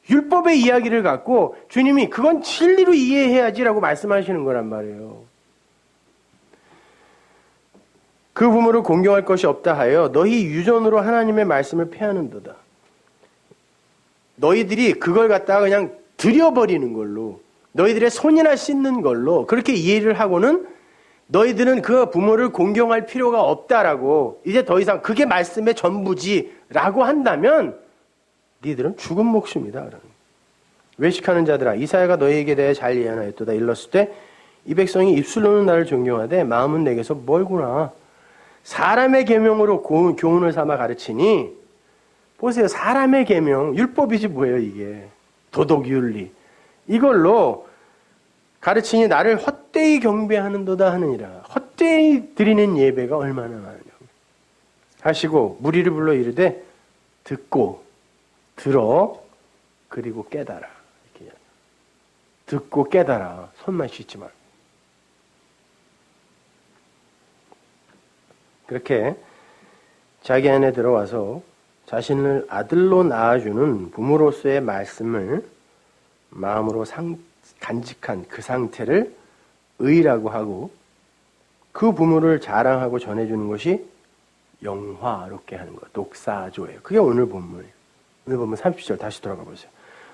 율법의 이야기를 갖고 주님이 그건 진리로 이해해야지라고 말씀하시는 거란 말이에요. 그 부모를 공경할 것이 없다 하여 너희 유전으로 하나님의 말씀을 폐하는도다. 너희들이 그걸 갖다가 그냥 들여버리는 걸로, 너희들의 손이나 씻는 걸로 그렇게 이해를 하고는 너희들은 그 부모를 공경할 필요가 없다라고, 이제 더 이상 그게 말씀의 전부지라고 한다면 너희들은 죽은 목숨이다. 외식하는 자들아, 이사야가 너희에게 대해 잘 예언하였도다. 일렀을 때 이 백성이 입술로는 나를 존경하되 마음은 내게서 멀구나. 사람의 계명으로 교훈을 삼아 가르치니, 보세요. 사람의 계명, 율법이지 뭐예요 이게. 도덕윤리. 이걸로 가르치니 나를 헛되이 경배하는도다 하느니라. 헛되이 드리는 예배가 얼마나 많으냐고 하시고 무리를 불러 이르되 듣고 들어 그리고 깨달아. 이렇게 듣고 깨달아. 손만 씻지 말고. 그렇게 자기 안에 들어와서 자신을 아들로 낳아주는 부모로서의 말씀을 마음으로 간직한 그 상태를 의라고 하고, 그 부모를 자랑하고 전해주는 것이 영화롭게 하는 것, 독사조예요. 그게 오늘 본문이에요. 오늘 본문 30절 다시 돌아가 보세요.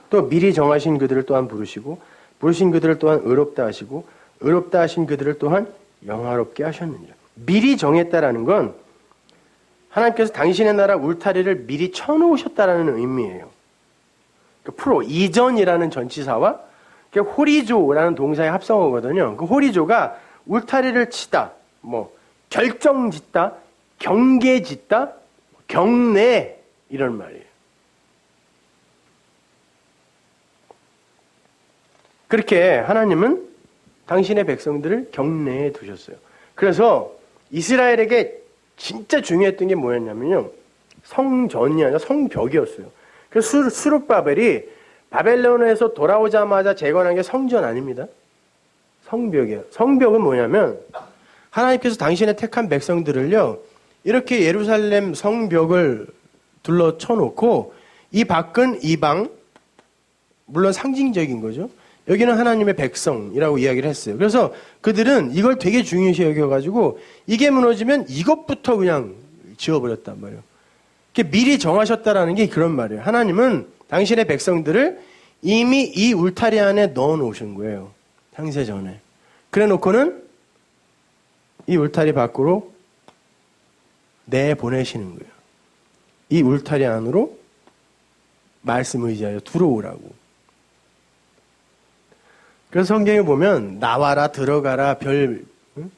또 미리 정하신 그들을 또한 부르시고 부르신 그들을 또한 의롭다 하시고 의롭다 하신 그들을 또한 영화롭게 하셨느니라. 미리 정했다라는 건 하나님께서 당신의 나라 울타리를 미리 쳐놓으셨다라는 의미예요. 프로, 이전이라는 전치사와 호리조라는 동사의 합성어거든요. 그 호리조가 울타리를 치다, 결정짓다, 경계짓다, 경내, 이런 말이에요. 그렇게 하나님은 당신의 백성들을 경내에 두셨어요. 그래서 이스라엘에게 진짜 중요했던 게 뭐였냐면요. 성전이 아니라 성벽이었어요. 그래서 스룹바벨이 바벨론에서 돌아오자마자 재건한 게 성전 아닙니다. 성벽이에요. 성벽은 뭐냐면 하나님께서 당신의 택한 백성들을요, 이렇게 예루살렘 성벽을 둘러쳐 놓고 이 밖은 이방, 물론 상징적인 거죠. 여기는 하나님의 백성이라고 이야기를 했어요. 그래서 그들은 이걸 되게 중요시 여겨가지고 이게 무너지면 이것부터 그냥 지워버렸단 말이에요. 미리 정하셨다라는 게 그런 말이에요. 하나님은 당신의 백성들을 이미 이 울타리 안에 넣어 놓으신 거예요. 창세 전에. 그래 놓고는 이 울타리 밖으로 내보내시는 거예요. 이 울타리 안으로 말씀 의지하여 들어오라고. 그래서 성경에 보면 나와라 들어가라 별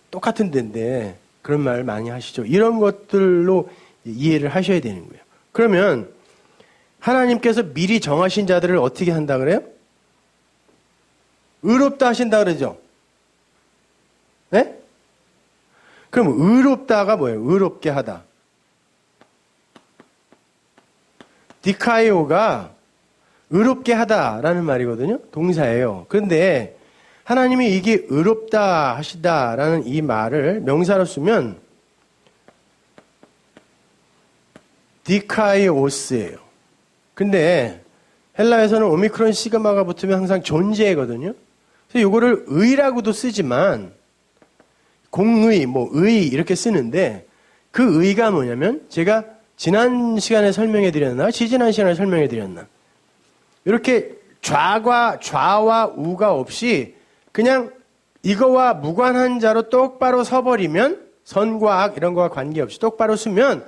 똑같은 데인데 그런 말 많이 하시죠. 이런 것들로 이해를 하셔야 되는 거예요. 그러면 하나님께서 미리 정하신 자들을 어떻게 한다 그래요? 의롭다 하신다 그러죠. 네? 그럼 의롭다가 뭐예요? 의롭게 하다. 디카이오가 의롭게 하다라는 말이거든요. 동사예요. 그런데 하나님이 이게 의롭다 하시다라는 이 말을 명사로 쓰면 디카이오스예요. 근데 헬라에서는 오미크론 시그마가 붙으면 항상 존재거든요. 그래서 이거를 의라고도 쓰지만 공의, 의 이렇게 쓰는데 그 의가 뭐냐면 제가 지난 시간에 설명해 드렸나? 지지난 시간에 설명해 드렸나? 이렇게 좌와 우가 없이 그냥 이거와 무관한 자로 똑바로 서버리면 선과 악 이런 거와 관계없이 똑바로 쓰면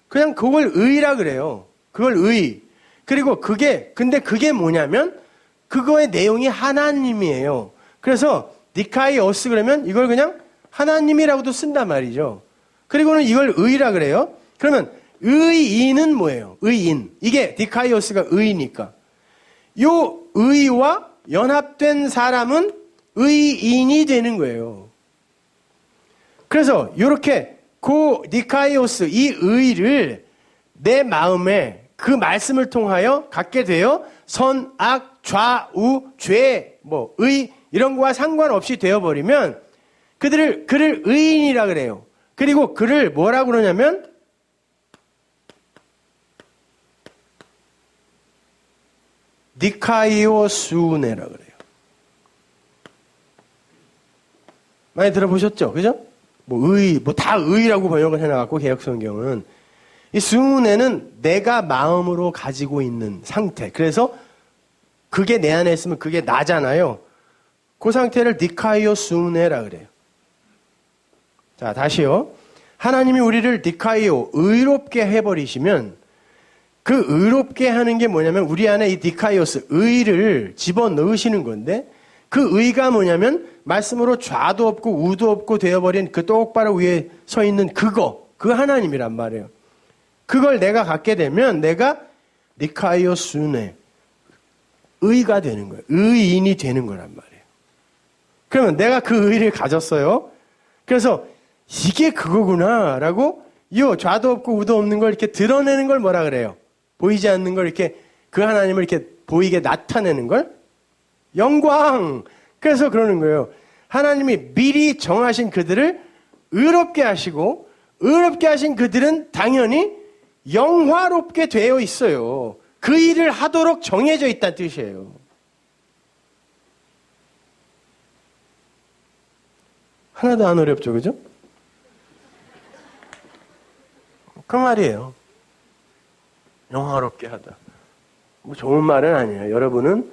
그냥 그걸 의라 그래요. 그걸 의. 그리고 근데 그게 뭐냐면 그거의 내용이 하나님이에요. 그래서 니카이오스 그러면 이걸 그냥 하나님이라고도 쓴단 말이죠. 그리고는 이걸 의라 그래요. 그러면 의인은 뭐예요? 의인. 이게 디카이오스가 의니까. 요 의와 연합된 사람은 의인이 되는 거예요. 그래서 이렇게 니카이오스 이 의를 내 마음에 그 말씀을 통하여 갖게 되어 선, 악, 좌우, 죄, 의 이런 거와 상관없이 되어버리면 그를 의인이라 그래요. 그리고 그를 뭐라고 그러냐면 니카이오수네라 그래요. 많이 들어보셨죠? 그죠? 다 의라고 번역을 해놔갖고 개혁성경은 이 수네는 내가 마음으로 가지고 있는 상태. 그래서 그게 내 안에 있으면 그게 나잖아요. 그 상태를 니카이오수네라 그래요. 자, 다시요. 하나님이 우리를 니카이오, 의롭게 해버리시면 그 의롭게 하는 게 뭐냐면 우리 안에 이 디카이오스, 의를 집어넣으시는 건데 그 의가 뭐냐면 말씀으로 좌도 없고 우도 없고 되어버린 그 똑바로 위에 서 있는 그 하나님이란 말이에요. 그걸 내가 갖게 되면 내가 니카이오스네, 의가 되는 거예요. 의인이 되는 거란 말이에요. 그러면 내가 그 의를 가졌어요. 그래서 이게 그거구나 라고 이 좌도 없고 우도 없는 걸 이렇게 드러내는 걸 뭐라 그래요? 보이지 않는 걸 이렇게 그 하나님을 이렇게 보이게 나타내는 걸 영광. 그래서 그러는 거예요. 하나님이 미리 정하신 그들을 의롭게 하시고 의롭게 하신 그들은 당연히 영화롭게 되어 있어요. 그 일을 하도록 정해져 있다는 뜻이에요. 하나도 안 어렵죠, 그죠? 그 말이에요. 영화롭게 하다. 좋은 말은 아니에요. 여러분은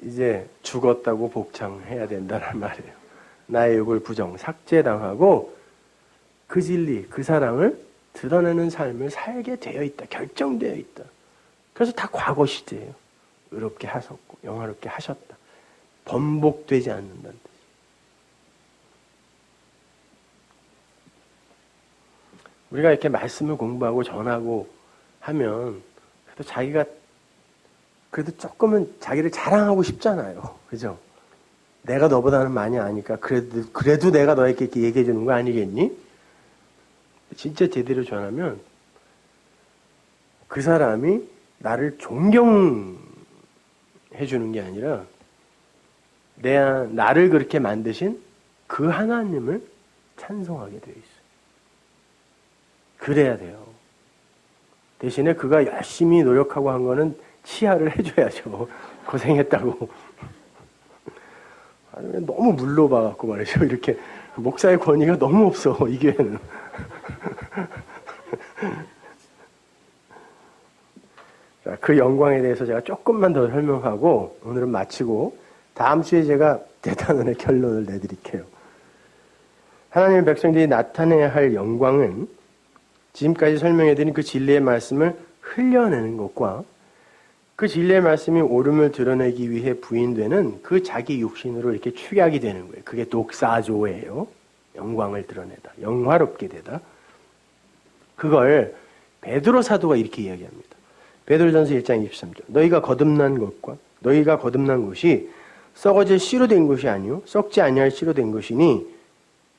이제 죽었다고 복창해야 된다는 말이에요. 나의 욕을 부정, 삭제당하고 그 진리, 그 사랑을 드러내는 삶을 살게 되어 있다. 결정되어 있다. 그래서 다 과거 시제예요. 의롭게 하셨고 영화롭게 하셨다. 번복되지 않는다는 뜻. 우리가 이렇게 말씀을 공부하고 전하고 하면 그래도 자기가 그래도 조금은 자기를 자랑하고 싶잖아요. 그죠? 내가 너보다는 많이 아니까 그래도 내가 너에게 이렇게 얘기해 주는 거 아니겠니? 진짜 제대로 전하면 그 사람이 나를 존경해 주는 게 아니라 나를 그렇게 만드신 그 하나님을 찬송하게 되어 있어요. 그래야 돼요. 대신에 그가 열심히 노력하고 한 거는 치하를 해줘야죠. 고생했다고. 너무 물러봐갖고 말이죠. 이렇게 목사의 권위가 너무 없어, 이 교회는. 자, 그 영광에 대해서 제가 조금만 더 설명하고 오늘은 마치고 다음 주에 제가 대단원의 결론을 내드릴게요. 하나님의 백성들이 나타내야 할 영광은 지금까지 설명해드린 그 진리의 말씀을 흘려내는 것과 그 진리의 말씀이 옳음을 드러내기 위해 부인되는 그 자기 육신으로 이렇게 축약이 되는 거예요. 그게 독사조예요. 영광을 드러내다. 영화롭게 되다. 그걸 베드로 사도가 이렇게 이야기합니다. 베드로전서 1장 23절. 너희가 거듭난 것이 썩어질 씨로 된 것이 아니요 썩지 아니할 씨로 된 것이니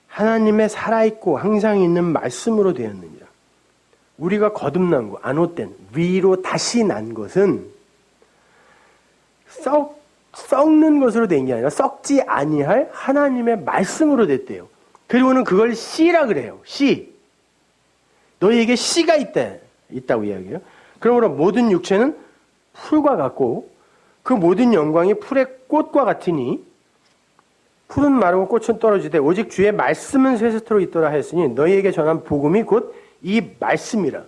하나님의 살아있고 항상 있는 말씀으로 되었느니라. 우리가 거듭난 것, 안옷된 위로 다시 난 것은 썩는 것으로 된 게 아니라 썩지 아니할 하나님의 말씀으로 됐대요. 그리고는 그걸 씨라 그래요. 씨. 너희에게 씨가 있다고 이야기해요. 그러므로 모든 육체는 풀과 같고 그 모든 영광이 풀의 꽃과 같으니 풀은 마르고 꽃은 떨어지되 오직 주의 말씀은 세세토록 있도록 하였으니 너희에게 전한 복음이 곧 이 말씀이라.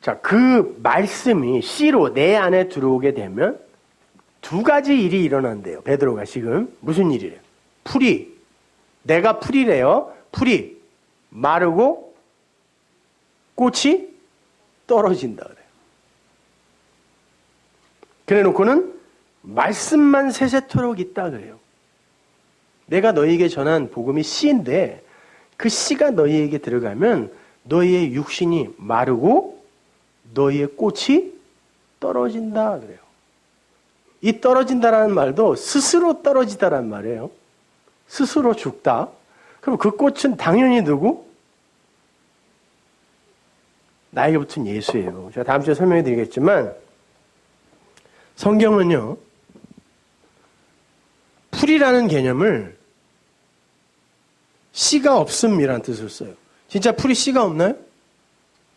자, 그 말씀이 씨로 내 안에 들어오게 되면 두 가지 일이 일어난대요. 베드로가 지금 무슨 일이래요? 내가 풀이래요. 풀이 마르고 꽃이 떨어진다 그래요. 그래놓고는 말씀만 세세토록 있다 그래요. 내가 너희에게 전한 복음이 씨인데 그 씨가 너희에게 들어가면 너희의 육신이 마르고 너희의 꽃이 떨어진다 그래요. 이 떨어진다라는 말도 스스로 떨어지다라는 말이에요. 스스로 죽다. 그럼 그 꽃은 당연히 누구? 나에게 붙은 예수예요. 제가 다음 주에 설명해 드리겠지만 성경은요. 풀이라는 개념을 씨가 없음이라는 뜻을 써요. 진짜 풀이 씨가 없나요?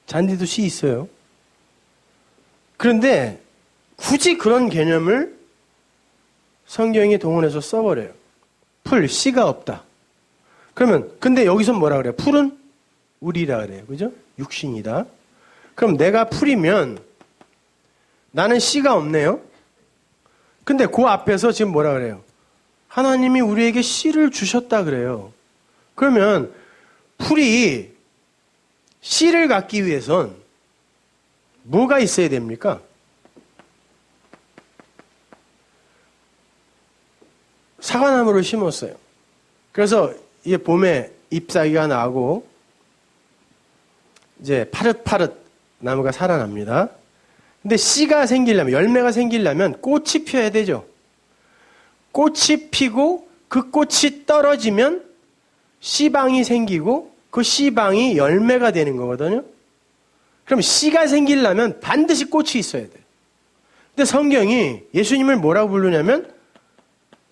잔디도 씨 있어요. 그런데 굳이 그런 개념을 성경이 동원해서 써버려요. 풀, 씨가 없다. 그러면 근데 여기서 뭐라 그래요? 풀은 우리라 그래요. 그죠? 육신이다. 그럼 내가 풀이면 나는 씨가 없네요. 근데 그 앞에서 지금 뭐라 그래요? 하나님이 우리에게 씨를 주셨다 그래요. 그러면 풀이 씨를 갖기 위해선 뭐가 있어야 됩니까? 사과나무를 심었어요. 그래서 이게 봄에 잎사귀가 나고 이제 파릇파릇 나무가 살아납니다. 근데 씨가 생기려면, 열매가 생기려면 꽃이 피어야 되죠. 꽃이 피고 그 꽃이 떨어지면 씨방이 생기고 그 씨방이 열매가 되는 거거든요. 그럼 씨가 생기려면 반드시 꽃이 있어야 돼요. 근데 성경이 예수님을 뭐라고 부르냐면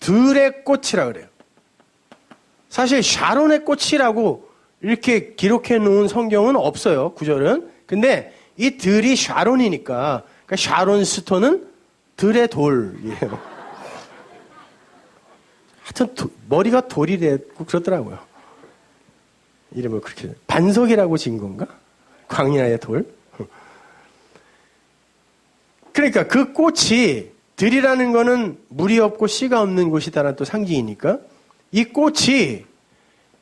들의 꽃이라 그래요. 사실 샤론의 꽃이라고 이렇게 기록해 놓은 성경은 없어요. 구절은. 근데 이 들이 샤론이니까 그러니까 샤론 스톤은 들의 돌이에요. 하여튼 머리가 돌이랬고 그렇더라고요. 이름을 그렇게 반석이라고 지은 건가? 광야의 돌. 그러니까 그 꽃이 들이라는 거는 물이 없고 씨가 없는 곳이다라는 또 상징이니까 이 꽃이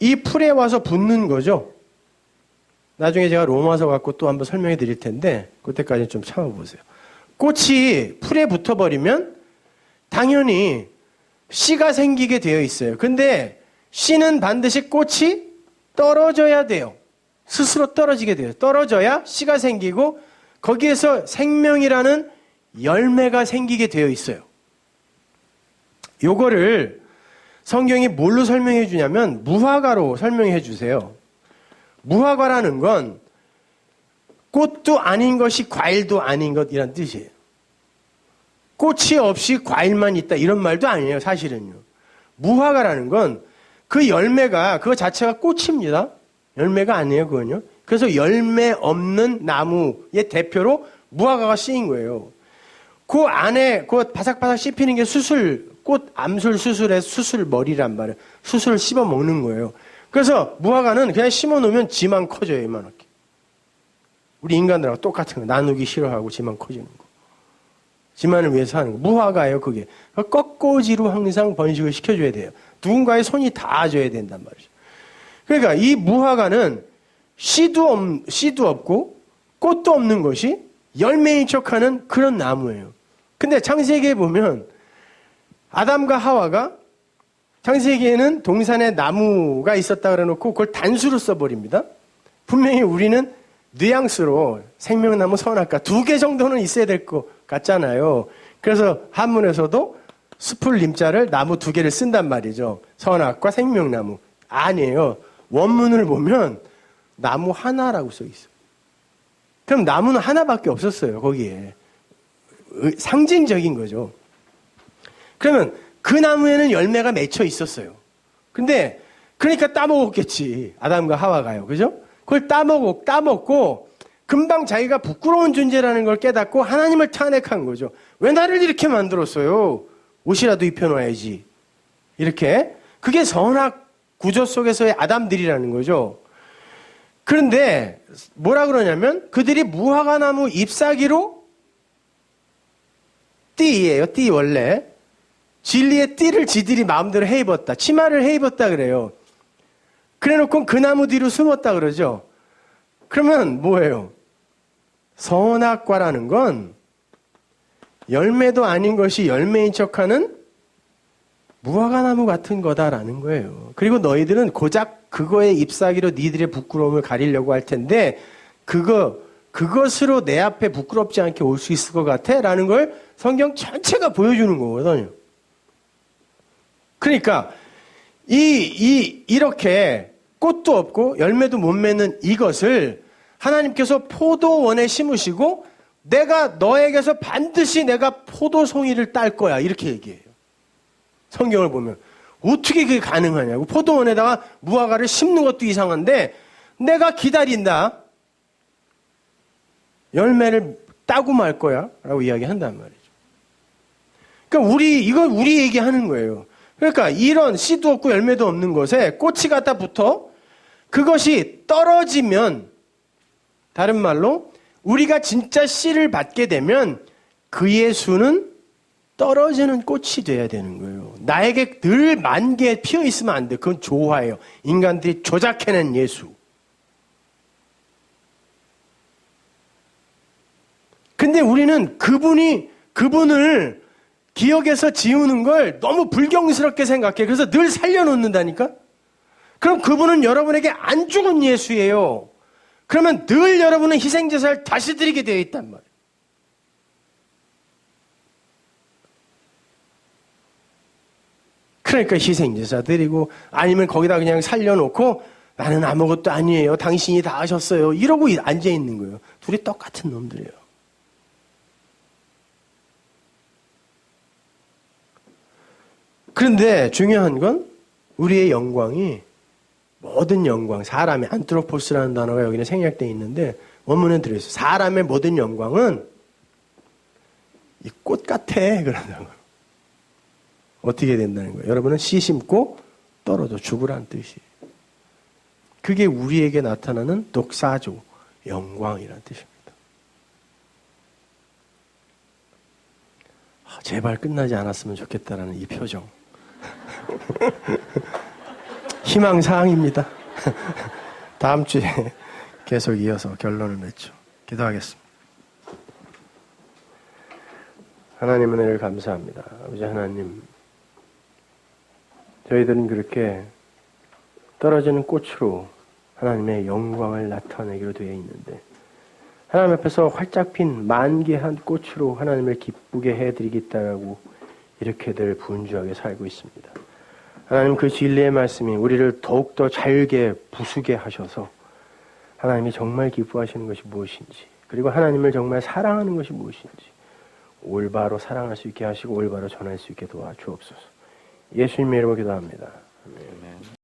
이 풀에 와서 붙는 거죠. 나중에 제가 로마서 갖고 또 한번 설명해 드릴 텐데 그때까지 좀 참아보세요. 꽃이 풀에 붙어버리면 당연히 씨가 생기게 되어 있어요. 근데 씨는 반드시 꽃이 떨어져야 돼요. 스스로 떨어지게 돼요. 떨어져야 씨가 생기고 거기에서 생명이라는 열매가 생기게 되어 있어요. 요거를 성경이 뭘로 설명해 주냐면 무화과로 설명해 주세요. 무화과라는 건 꽃도 아닌 것이 과일도 아닌 것이란 뜻이에요. 꽃이 없이 과일만 있다 이런 말도 아니에요. 사실은요. 무화과라는 건 그 열매가 그거 자체가 꽃입니다. 열매가 아니에요. 그건요. 그래서 열매 없는 나무의 대표로 무화과가 쓰인 거예요. 그 안에 그 바삭바삭 씹히는 게 꽃 암술 수술의 수술 머리란 말이에요. 수술을 씹어 먹는 거예요. 그래서 무화과는 그냥 심어 놓으면 지만 커져요. 이만하게. 우리 인간들하고 똑같은 거. 나누기 싫어하고 지만 커지는 거. 지만을 위해서 하는 거. 무화과예요, 그게. 꺾꽂이로 항상 번식을 시켜줘야 돼요. 누군가의 손이 닿아줘야 된단 말이죠. 그러니까 이 무화과는 씨도 없고 꽃도 없는 것이 열매인 척하는 그런 나무예요. 근데 창세기에 보면 아담과 하와가 창세기에는 동산에 나무가 있었다 그래놓고 그걸 단수로 써버립니다. 분명히 우리는 뉘앙스로 생명나무, 선악과 2개 정도는 있어야 될 것 같잖아요. 그래서 한문에서도 숲을 님자를 나무 2개를 쓴단 말이죠. 선악과 생명나무. 아니에요. 원문을 보면 나무 하나라고 써 있어요. 그럼 나무는 하나밖에 없었어요, 거기에. 상징적인 거죠. 그러면 그 나무에는 열매가 맺혀 있었어요. 근데 그러니까 따먹었겠지. 아담과 하와가요. 그죠? 그걸 따먹고 금방 자기가 부끄러운 존재라는 걸 깨닫고 하나님을 탄핵한 거죠. 왜 나를 이렇게 만들었어요? 옷이라도 입혀놔야지. 이렇게. 그게 선악 구조 속에서의 아담들이라는 거죠. 그런데 뭐라 그러냐면 그들이 무화과나무 잎사귀로 띠예요. 띠 원래. 진리의 띠를 지들이 마음대로 해 입었다. 치마를 해 입었다 그래요. 그래놓고 그 나무 뒤로 숨었다 그러죠. 그러면 뭐예요? 선악과라는 건 열매도 아닌 것이 열매인 척하는 무화과나무 같은 거다라는 거예요. 그리고 너희들은 고작 그거의 잎사귀로 니들의 부끄러움을 가리려고 할 텐데 그것으로 내 앞에 부끄럽지 않게 올 수 있을 것 같아? 라는 걸 성경 전체가 보여주는 거거든요. 그러니까 이렇게 꽃도 없고 열매도 못 맺는 이것을 하나님께서 포도원에 심으시고 내가 너에게서 반드시 내가 포도송이를 딸 거야 이렇게 얘기해요. 성경을 보면 어떻게 그게 가능하냐고. 포도원에다가 무화과를 심는 것도 이상한데 내가 기다린다. 열매를 따고 말 거야 라고 이야기한단 말이죠. 그러니까 이건 우리 얘기하는 거예요. 그러니까 이런 씨도 없고 열매도 없는 것에 꽃이 갖다 붙어 그것이 떨어지면, 다른 말로 우리가 진짜 씨를 받게 되면 그의 수는 떨어지는 꽃이 돼야 되는 거예요. 나에게 늘 만개 피어 있으면 안 돼. 그건 조화예요. 인간들이 조작해낸 예수. 근데 우리는 그분을 기억에서 지우는 걸 너무 불경스럽게 생각해. 그래서 늘 살려놓는다니까? 그럼 그분은 여러분에게 안 죽은 예수예요. 그러면 늘 여러분은 희생제사를 다시 드리게 되어 있단 말이에요. 그러니까 희생제사 드리고 아니면 거기다 그냥 살려놓고 나는 아무것도 아니에요. 당신이 다 하셨어요. 이러고 앉아있는 거예요. 둘이 똑같은 놈들이에요. 그런데 중요한 건 우리의 영광이 모든 영광, 사람의 안트로포스라는 단어가 여기는 생략되어 있는데 원문에 들어있어요. 사람의 모든 영광은 이 꽃 같아 그런다고. 어떻게 된다는 거예요? 여러분은 씨 심고 떨어져 죽으라는 뜻이에요. 그게 우리에게 나타나는 독사조, 영광이라는 뜻입니다. 제발 끝나지 않았으면 좋겠다라는 이 표정. 희망사항입니다. 다음 주에 계속 이어서 결론을 맺죠. 기도하겠습니다. 하나님 은혜를 감사합니다. 아버지 하나님, 저희들은 그렇게 떨어지는 꽃으로 하나님의 영광을 나타내기로 되어 있는데 하나님 앞에서 활짝 핀 만개한 꽃으로 하나님을 기쁘게 해드리겠다라고 이렇게들 분주하게 살고 있습니다. 하나님, 그 진리의 말씀이 우리를 더욱더 잘게 부수게 하셔서 하나님이 정말 기뻐하시는 것이 무엇인지, 그리고 하나님을 정말 사랑하는 것이 무엇인지 올바로 사랑할 수 있게 하시고 올바로 전할 수 있게 도와주옵소서. 예수님의 이름으로 기도합니다. 아멘.